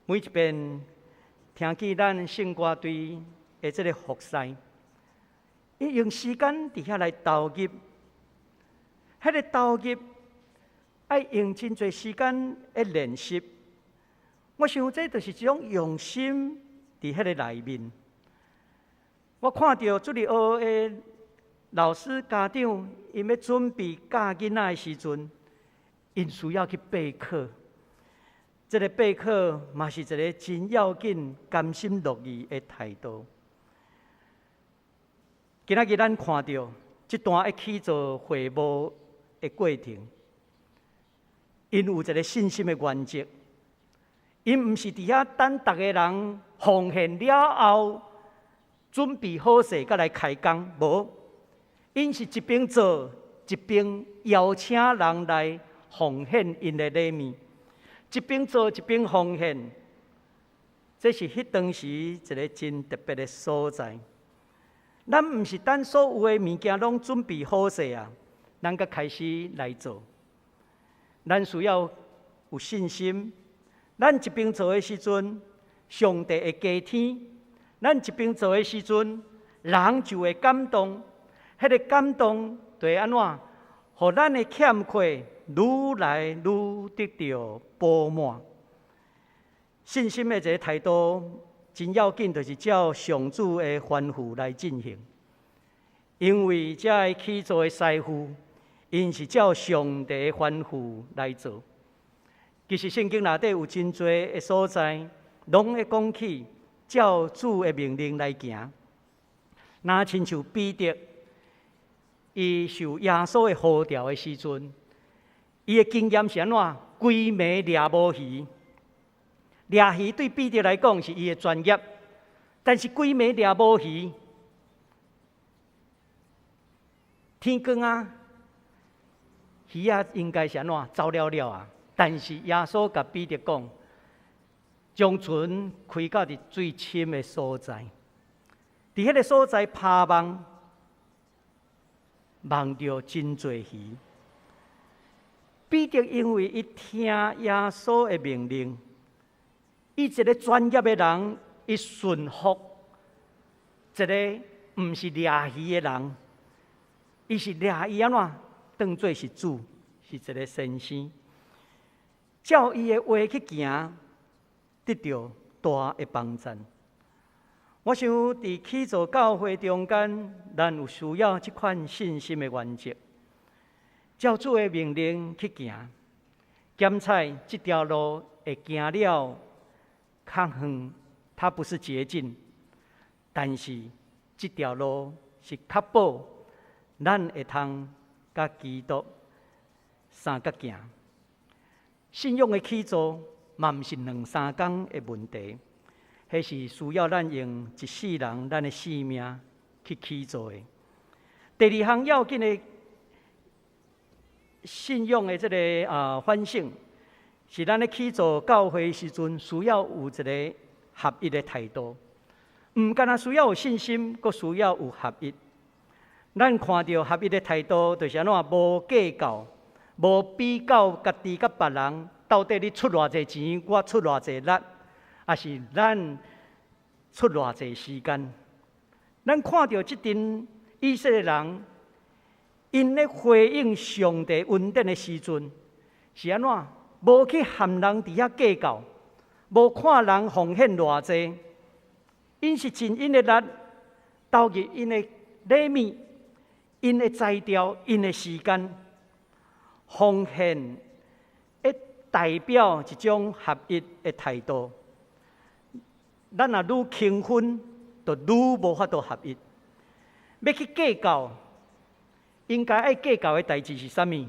每一遍听见咱圣歌队的这个服侍，伊用时间伫遐来投入，迄个投入爱用真侪时间来练习。我想这就是一种用心伫迄个内面。我看到主日学的老师家长，因要准备教囡仔的时阵，因需要去备课。这个备课嘛是一个真要紧、甘心乐意的态度。今仔日咱看到这段要去做会务的过程，因有一个信心的原则，因毋是伫遐等逐个人奉献了后，准备好势才来开工，无，因是一边做一边邀请人来奉献因的礼物。一边做一边奉献，这是迄当时一个真特别的所在。咱毋是等所有的物件拢准备好势啊，咱才开始来做。咱需要有信心。咱一边做的时阵，上帝会加添；咱一边做的时阵，人就会感动。迄个感动就会安怎？互咱的欠缺愈来愈得到补满。信心的一个态度真要紧，就是照上主的吩咐来进行。因为这个去做的师傅，因是照上帝的吩咐来做。其实圣经内底有真多的所在，拢会讲起照主的命令来行。那亲像彼得，伊受耶稣的呼召的时阵，伊的经验是安怎？规暝掠无鱼，掠鱼对彼得来讲是伊的专业，但是规暝掠无鱼，天光啊，鱼啊应该是安怎走了了啊？但是耶稣甲彼得讲，将船开到伫最深的所在，伫迄个所在拍网。望到真侪鱼，彼得因为伊听耶稣的命令，伊一个专业的人，伊顺服一个毋是掠鱼的人，伊是掠鱼安怎当作是主，是一个先生，照伊的话去行，得到大的帮助。我想伫起做教会中间，咱有需要这款信心的原则，照主的命令去行，检测这条路会行了较远，它不是捷径，但是这条路是确保咱会通甲基督相甲行。信仰的起做，嘛毋是两三工的问题。迄是需要咱用一世人咱的性命去起做的。第二项要紧的信仰的这个反省，是咱咧起做教会时阵需要有一个合一的态度。唔单单需要有信心，阁需要有合一。咱看到合一的态度，就是安怎无计较，无比较家己甲别人，到底你出偌济钱，我出偌济力。也是咱出偌济时间，咱看到这群以色列人，因咧回应上帝恩典的时阵，是安怎？无去含人伫遐计较，无看人奉献偌济，因是尽因的力，投入因的礼物、因的材料、因的时间，奉献，会代表一种合一的态度。咱若愈轻分，就愈无法度合一。要去计较，应该爱计较的代志是啥物？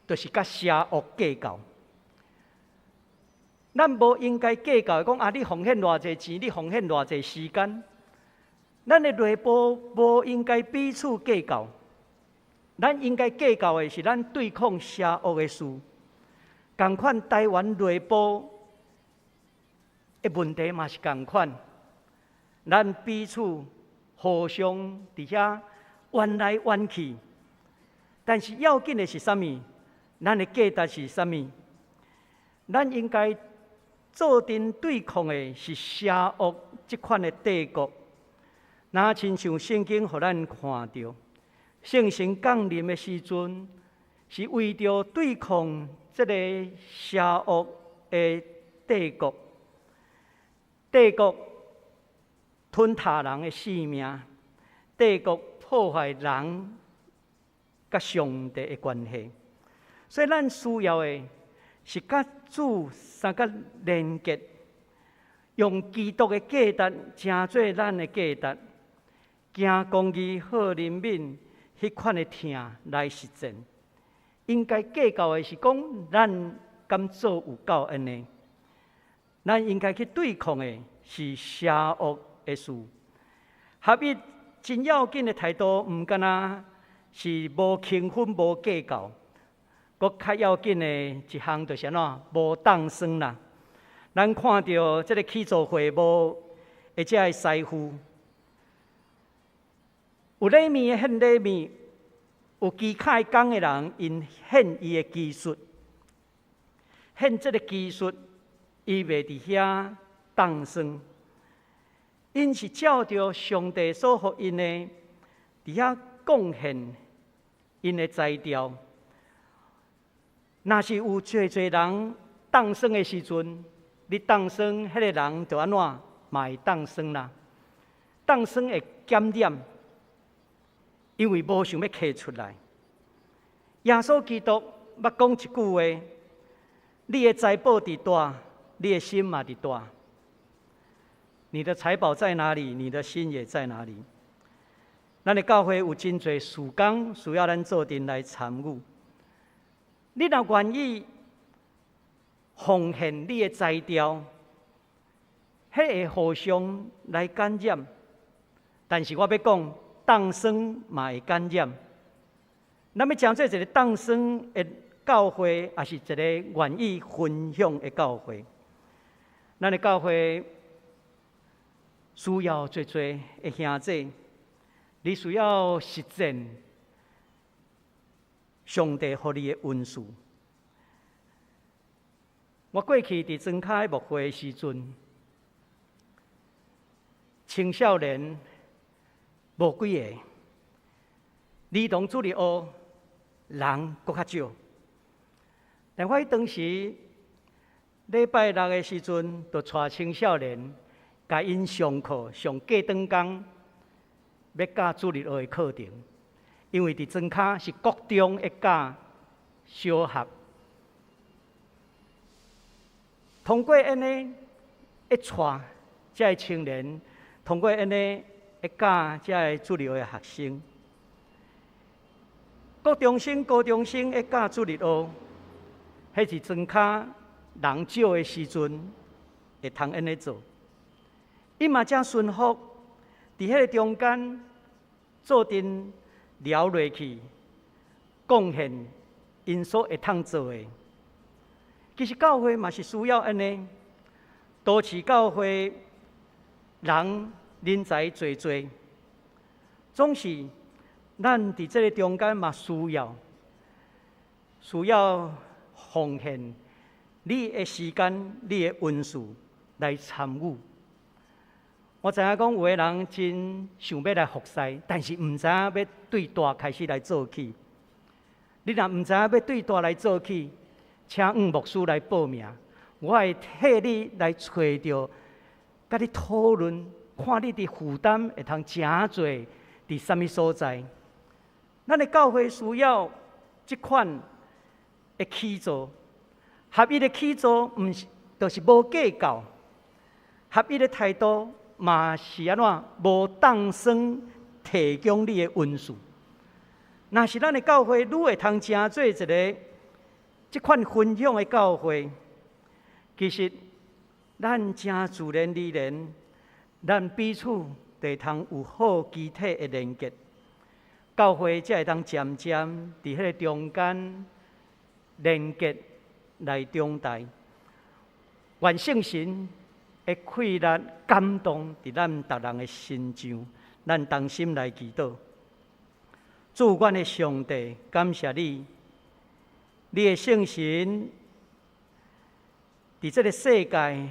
就是甲邪恶计较。咱无应该计较讲你奉献偌济钱，你奉献偌济时间。咱的内部无应该彼此计较，咱应该计较的是咱对抗邪恶的事。同款台湾内部的问题嘛是同款，咱彼此互相伫遐冤来冤去，但是要紧的是啥物？咱的价值是啥物？咱应该做阵对抗的是邪恶这款的帝国。那亲像圣经，互咱看到，圣神降临的时阵，是为着对抗这个邪恶的帝国。帝国吞杀人的性命，帝国破坏人甲上帝的关系。所以，咱需要的是甲主三个连结，用基督的价值成做咱的价值。行公义、好人民，迄款的听来实践，应该计较的是讲，咱敢做有够安尼？咱应该去对抗的是邪恶的事。合一真要紧的态度，毋敢若是无轻分、无计较，搁较要紧的一项就是安怎？无当算啦。咱看到这个起造会无，或者的师傅。有礼面的献礼面，有技巧工的人，因献伊的技术，献这个技术，伊袂伫遐当算，因是照着上帝所予因的，伫遐贡献因的材料。若是有侪人当算的时阵，你当算，迄个人就安怎嘛会当算啦？当算会检点。因为无想要摕出来，耶稣基督捌讲一句话：你的财宝伫大，你的心嘛伫大。你的财宝在哪里，你的心也在哪里。咱的教会有真侪事工需要咱做阵来参与。你若愿意奉献你的材料，迄会互相来感染。但是我要讲。当算嘛会感染，咱要讲做一个当算的教会，也是一个愿意分享的教会。咱的教会需要做的兄弟，你需要实践上帝给你的恩赐。我过去伫庄脚牧会的时阵，青少年。无几个，儿童主日学人搁较少。但我当时礼拜六的时阵，就带青少年，甲因上课上过长工，要教主日学的课程。因为伫庄脚是国中一教小学，通过安尼一带这青年，通过安尼。会教这个主日学的学生，国中生、高中生会教主日学，迄是庄脚人少的时阵，会通安尼做。伊嘛正顺服，伫迄个中间做阵聊落去，贡献因所会通做的。其实教会嘛是需要安尼，都市教会人。人才济，总是咱伫这个中间嘛需要奉献你的时间、你的恩赐来参与。我知影讲有的人真想要来服侍，但是毋知影要对大开始来做起。你若毋知影要对大来做起，请牧师来报名，我会替你来找着，甲你讨论。看你的负担会通诚侪伫什么所在？咱的教会需要这款的起造，合一的起造，毋是就是无计较，合一的态度嘛是安怎？无当算提供你的恩赐。若是咱的教会愈会通诚做一个这款分享的教会，其实咱正自然而然，咱彼此就会通有好肢体的连结，教会才会当渐渐伫迄个中间连结来长大。愿圣神的快乐感动伫咱逐人的心上，咱同心来祈祷。主阮的上帝，感谢你，你的圣神伫这个世界、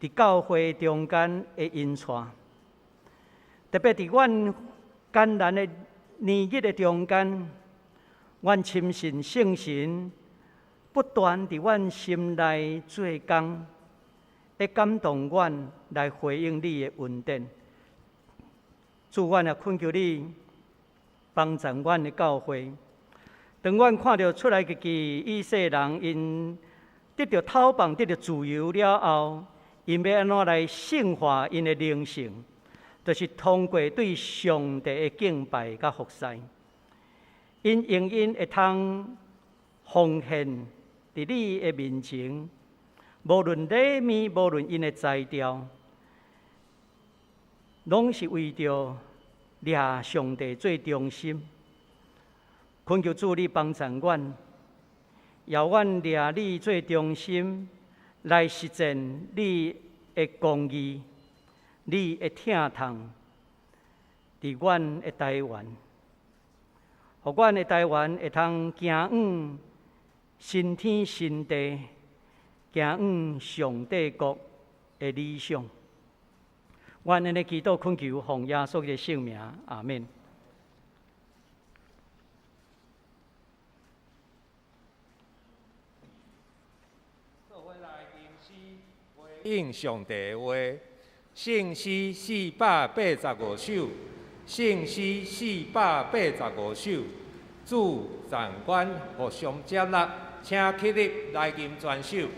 伫教会中间的引带，特别伫阮艰难的年日的中间，阮深信圣神不断伫阮心内做工，会感动阮来回应你的恩典。主，阮也恳求你帮助阮的教会。当阮看到出来嘅以色列人因得到讨棒、得到自由了后，因要安怎来圣化因的灵性，就是通过对上帝的敬拜甲服侍。因永远会通奉献伫你的面前，无论礼物，无论因的材料，拢是为着掠上帝最中心。恳求主你帮助阮，要阮掠你最中心，来实践你的公义，你的疼痛，伫阮的台湾，互阮的台湾会通行往新天新地，行往上帝国的理想。愿安尼祈祷恳求，奉耶稣的圣名，阿们。应上帝的话，圣诗485首，圣诗485首，主赞官互相接纳，请起立来吟全首。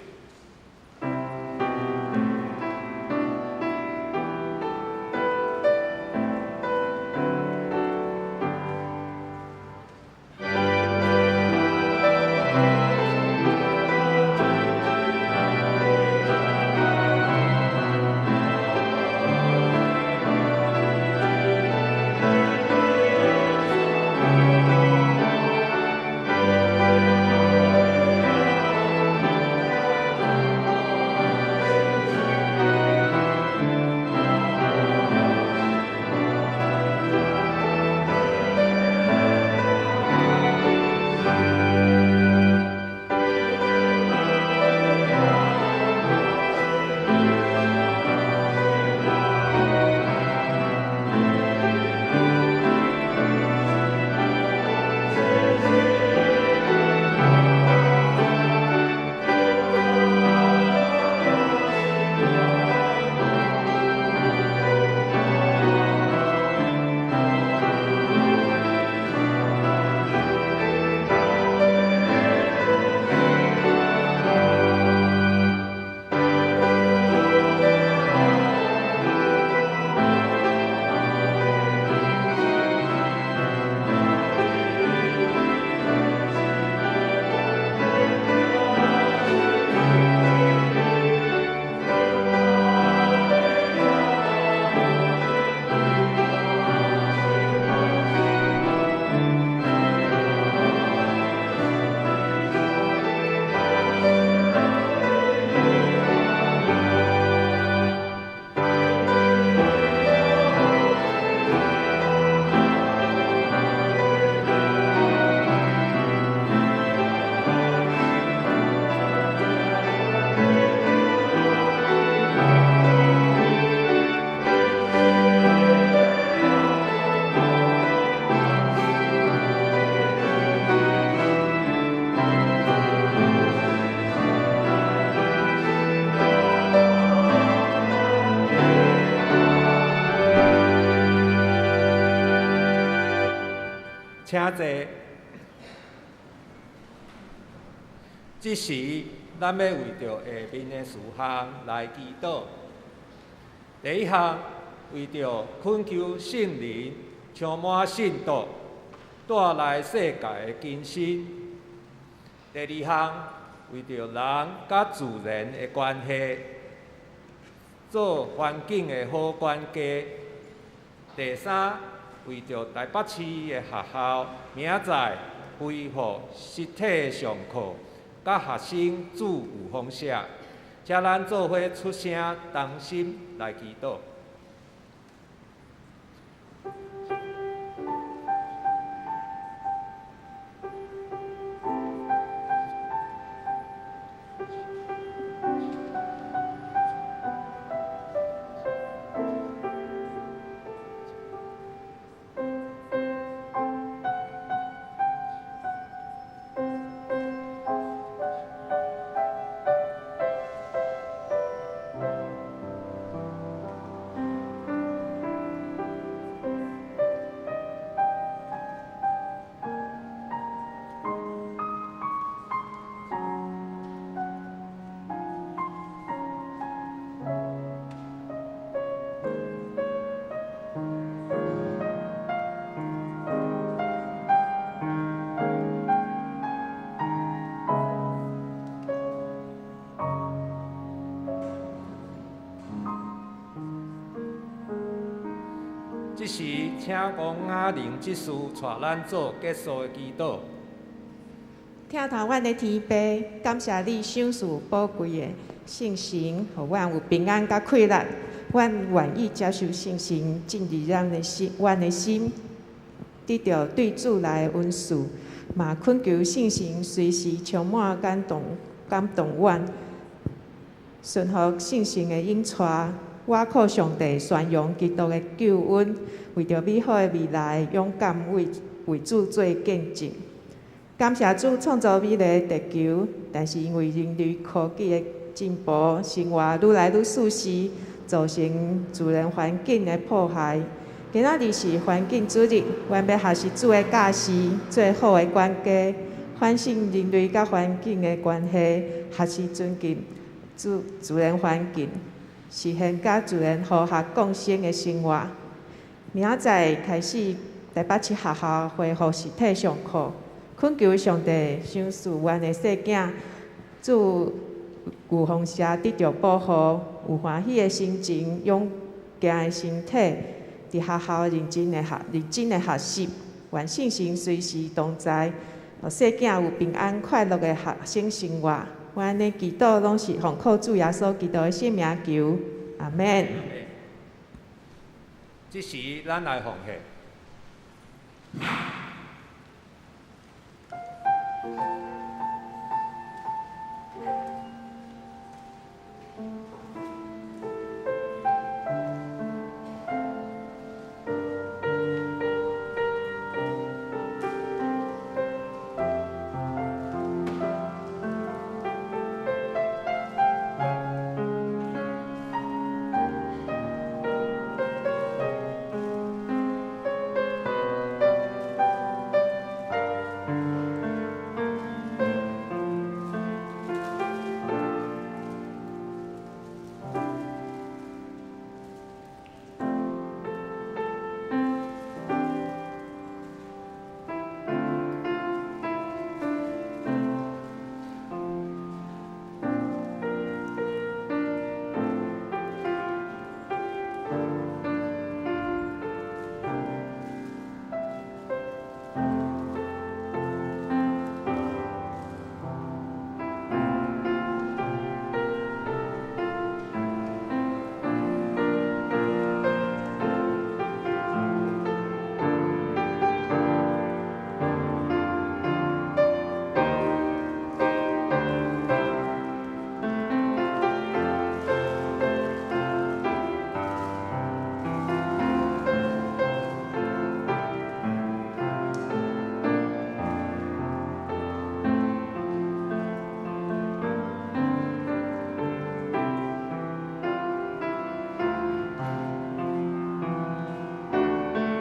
请坐。这时，咱要为着下面的事项来祈祷。第一项，为着恳求圣灵充满信徒，带来世界的更新。第二项，为着人甲自然的关系。做环境的好管家。第三，为着台北市的学校明仔恢复实体上课，甲学生自由方式，请咱做伙出声，同心来祈祷。这时，请王雅玲执事带咱做结束的祈祷。听头阮的天父，感谢你赏赐宝贵的圣神，互阮有平安甲快乐。阮愿意接受圣神进入阮的心，得到对主来的恩赐，嘛恳求圣神随时充满感动阮，顺服圣神的引带。我靠上帝宣扬基督的救恩，为着美好的未来，勇敢为主做见证。感谢主创造美丽的地球，但是因为人类科技的进步，生活愈来愈舒适，造成自然环境的破坏。今仔日是环境主日，阮要学习主的教示，做好的管家，反省人类甲环境的关系，学习尊敬自然环境。实现甲自然和谐共生的生活。明仔开始，台北市学校恢复实体上课，恳求上帝赏赐阮的细囝，自有方式得到保护，有欢喜的心情，勇健的身体，伫学校认真的学习，愿圣神随时同在，互细囝有平安快乐的学生生活。阮的祈祷拢是奉靠主耶稣基督的圣名求，阿免。这时，咱来奉献。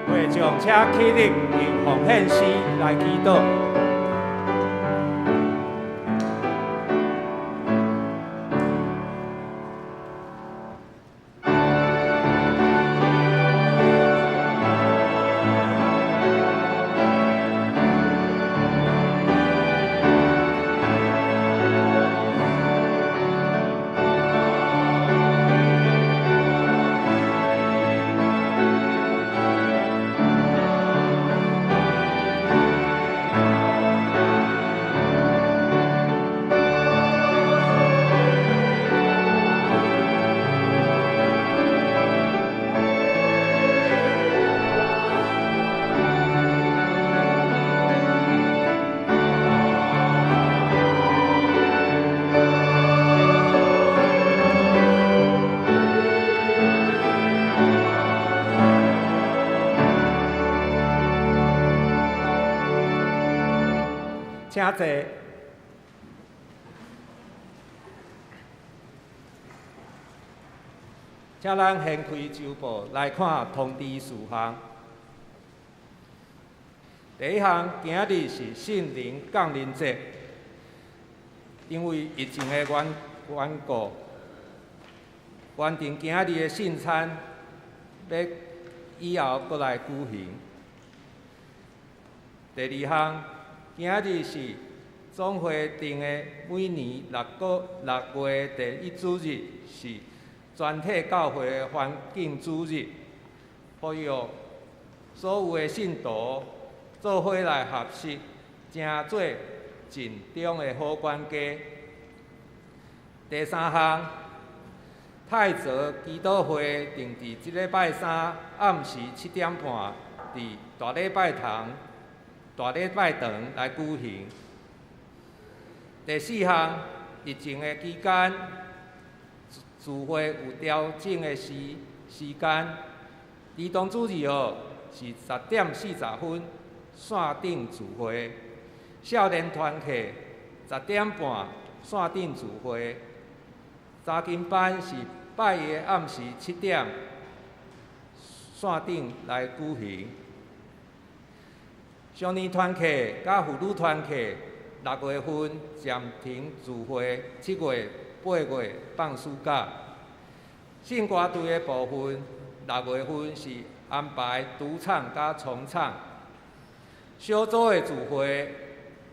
会将车起立，用奉献诗来祈祷。请坐。请咱掀开周报来看通知事项。第一项，今日是圣灵降临节，因为疫情的缘故，原定今日的圣餐要以后搁来举行。第二项，今日是总会定的每年6月第1主日是全体教会的环境主日，呼吁所有的信徒做伙来合适，成做尽忠的好管家。第三项，泰泽基督会定伫即礼拜三暗时7点半，伫大礼拜堂来举行。第四项，疫情的期间，聚会有调整的时间，儿童主日是10点40分线顶聚会，少年团契10点半线顶聚会，查经班是拜夜暗时7点线顶来举行。少年团契甲妇女团契6月份暂停聚会，7月、8月放暑假。圣歌队的部分6月份是安排独唱甲重唱。小组的聚会，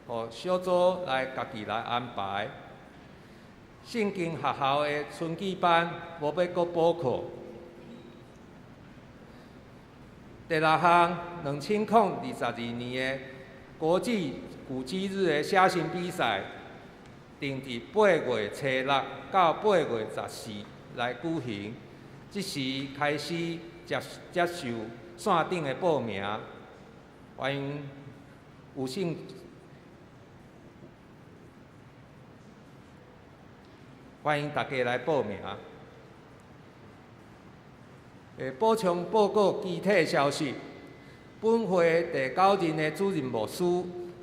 互小组来家己来安排。圣经学校的春季班无要搁补课。第六项，2022年的国际古迹日的写生比赛，定伫8月初6到8月14来举行。即时开始接受线顶的报名，欢迎有兴欢迎大家来报名。补充报告具体消息。本会第9任的主任牧师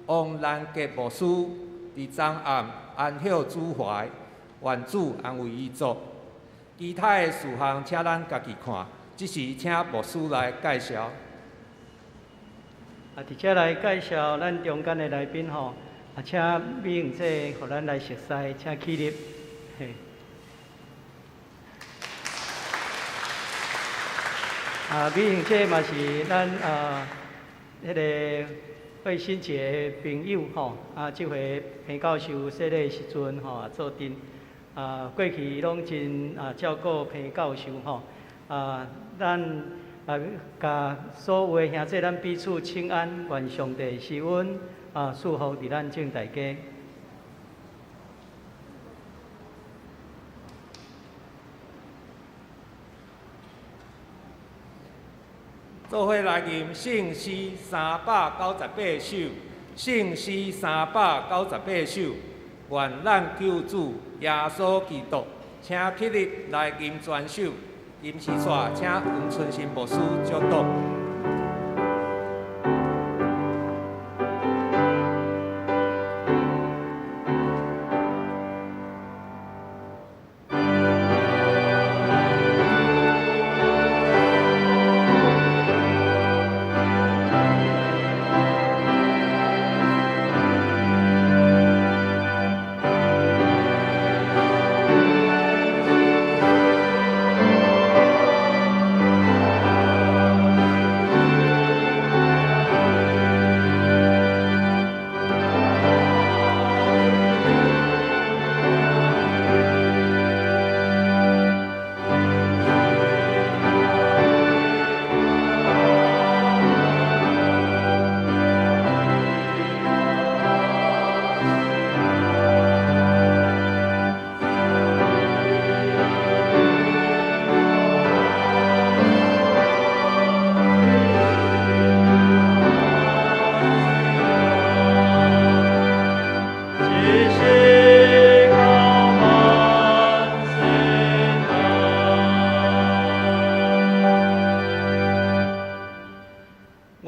王兰杰牧师伫昨暗安歇主怀，愿主安慰伊族。其他的事项，请咱家己看。即时请牧师来介绍。伫遮来介绍咱中间的来宾吼，请美英姐互咱来熟悉，请起立。美英姐嘛是咱迄个惠新节的朋友吼，即回彭教授说的时阵吼做阵，过去拢真照顾彭教授吼，咱甲所有的兄弟咱彼此请安，愿上帝施恩祝福伫咱众大家。做伙来吟圣诗398首，圣诗398首，愿咱救主耶稣基督，请起立来吟全首。吟诗煞，请黄春新牧师祝祷。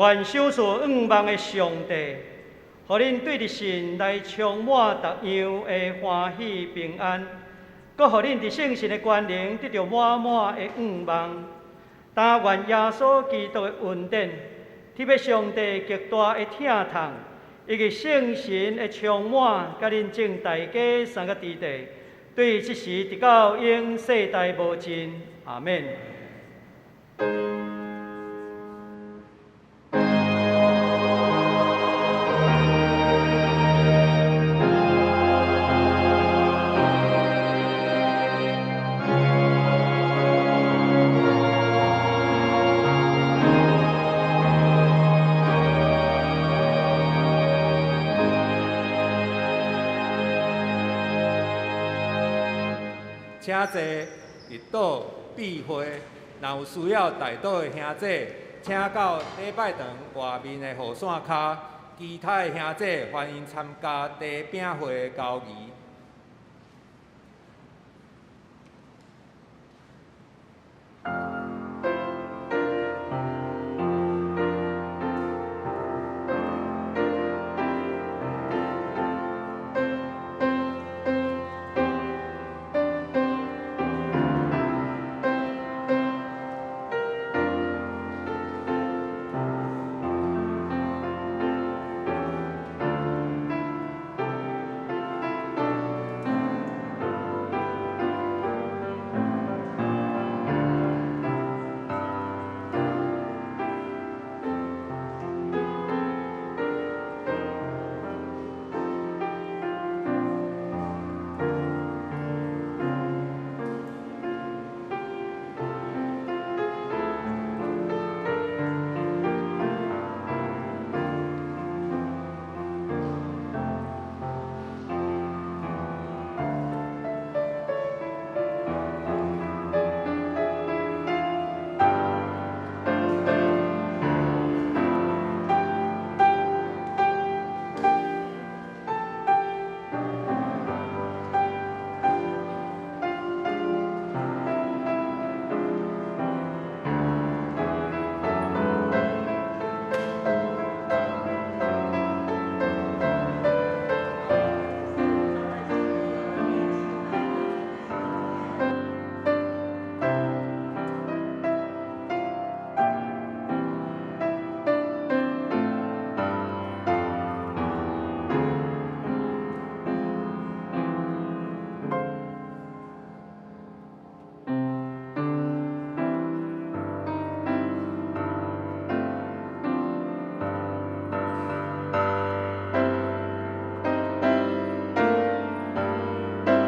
愿守所仰望的上帝，互恁对着神来充满逐样的欢喜平安，搁互恁伫圣神的关联得到满满的愿望。但愿耶稣基督的恩典，特别上帝极大的疼痛，以及圣神的充满，甲恁众大家三个地地，对即时直到永世代无尽。阿免。请坐，日祷闭会，若有需要代祷的兄弟，请到礼拜堂外面的雨伞骹。其他的兄弟欢迎参加地饼会的交易。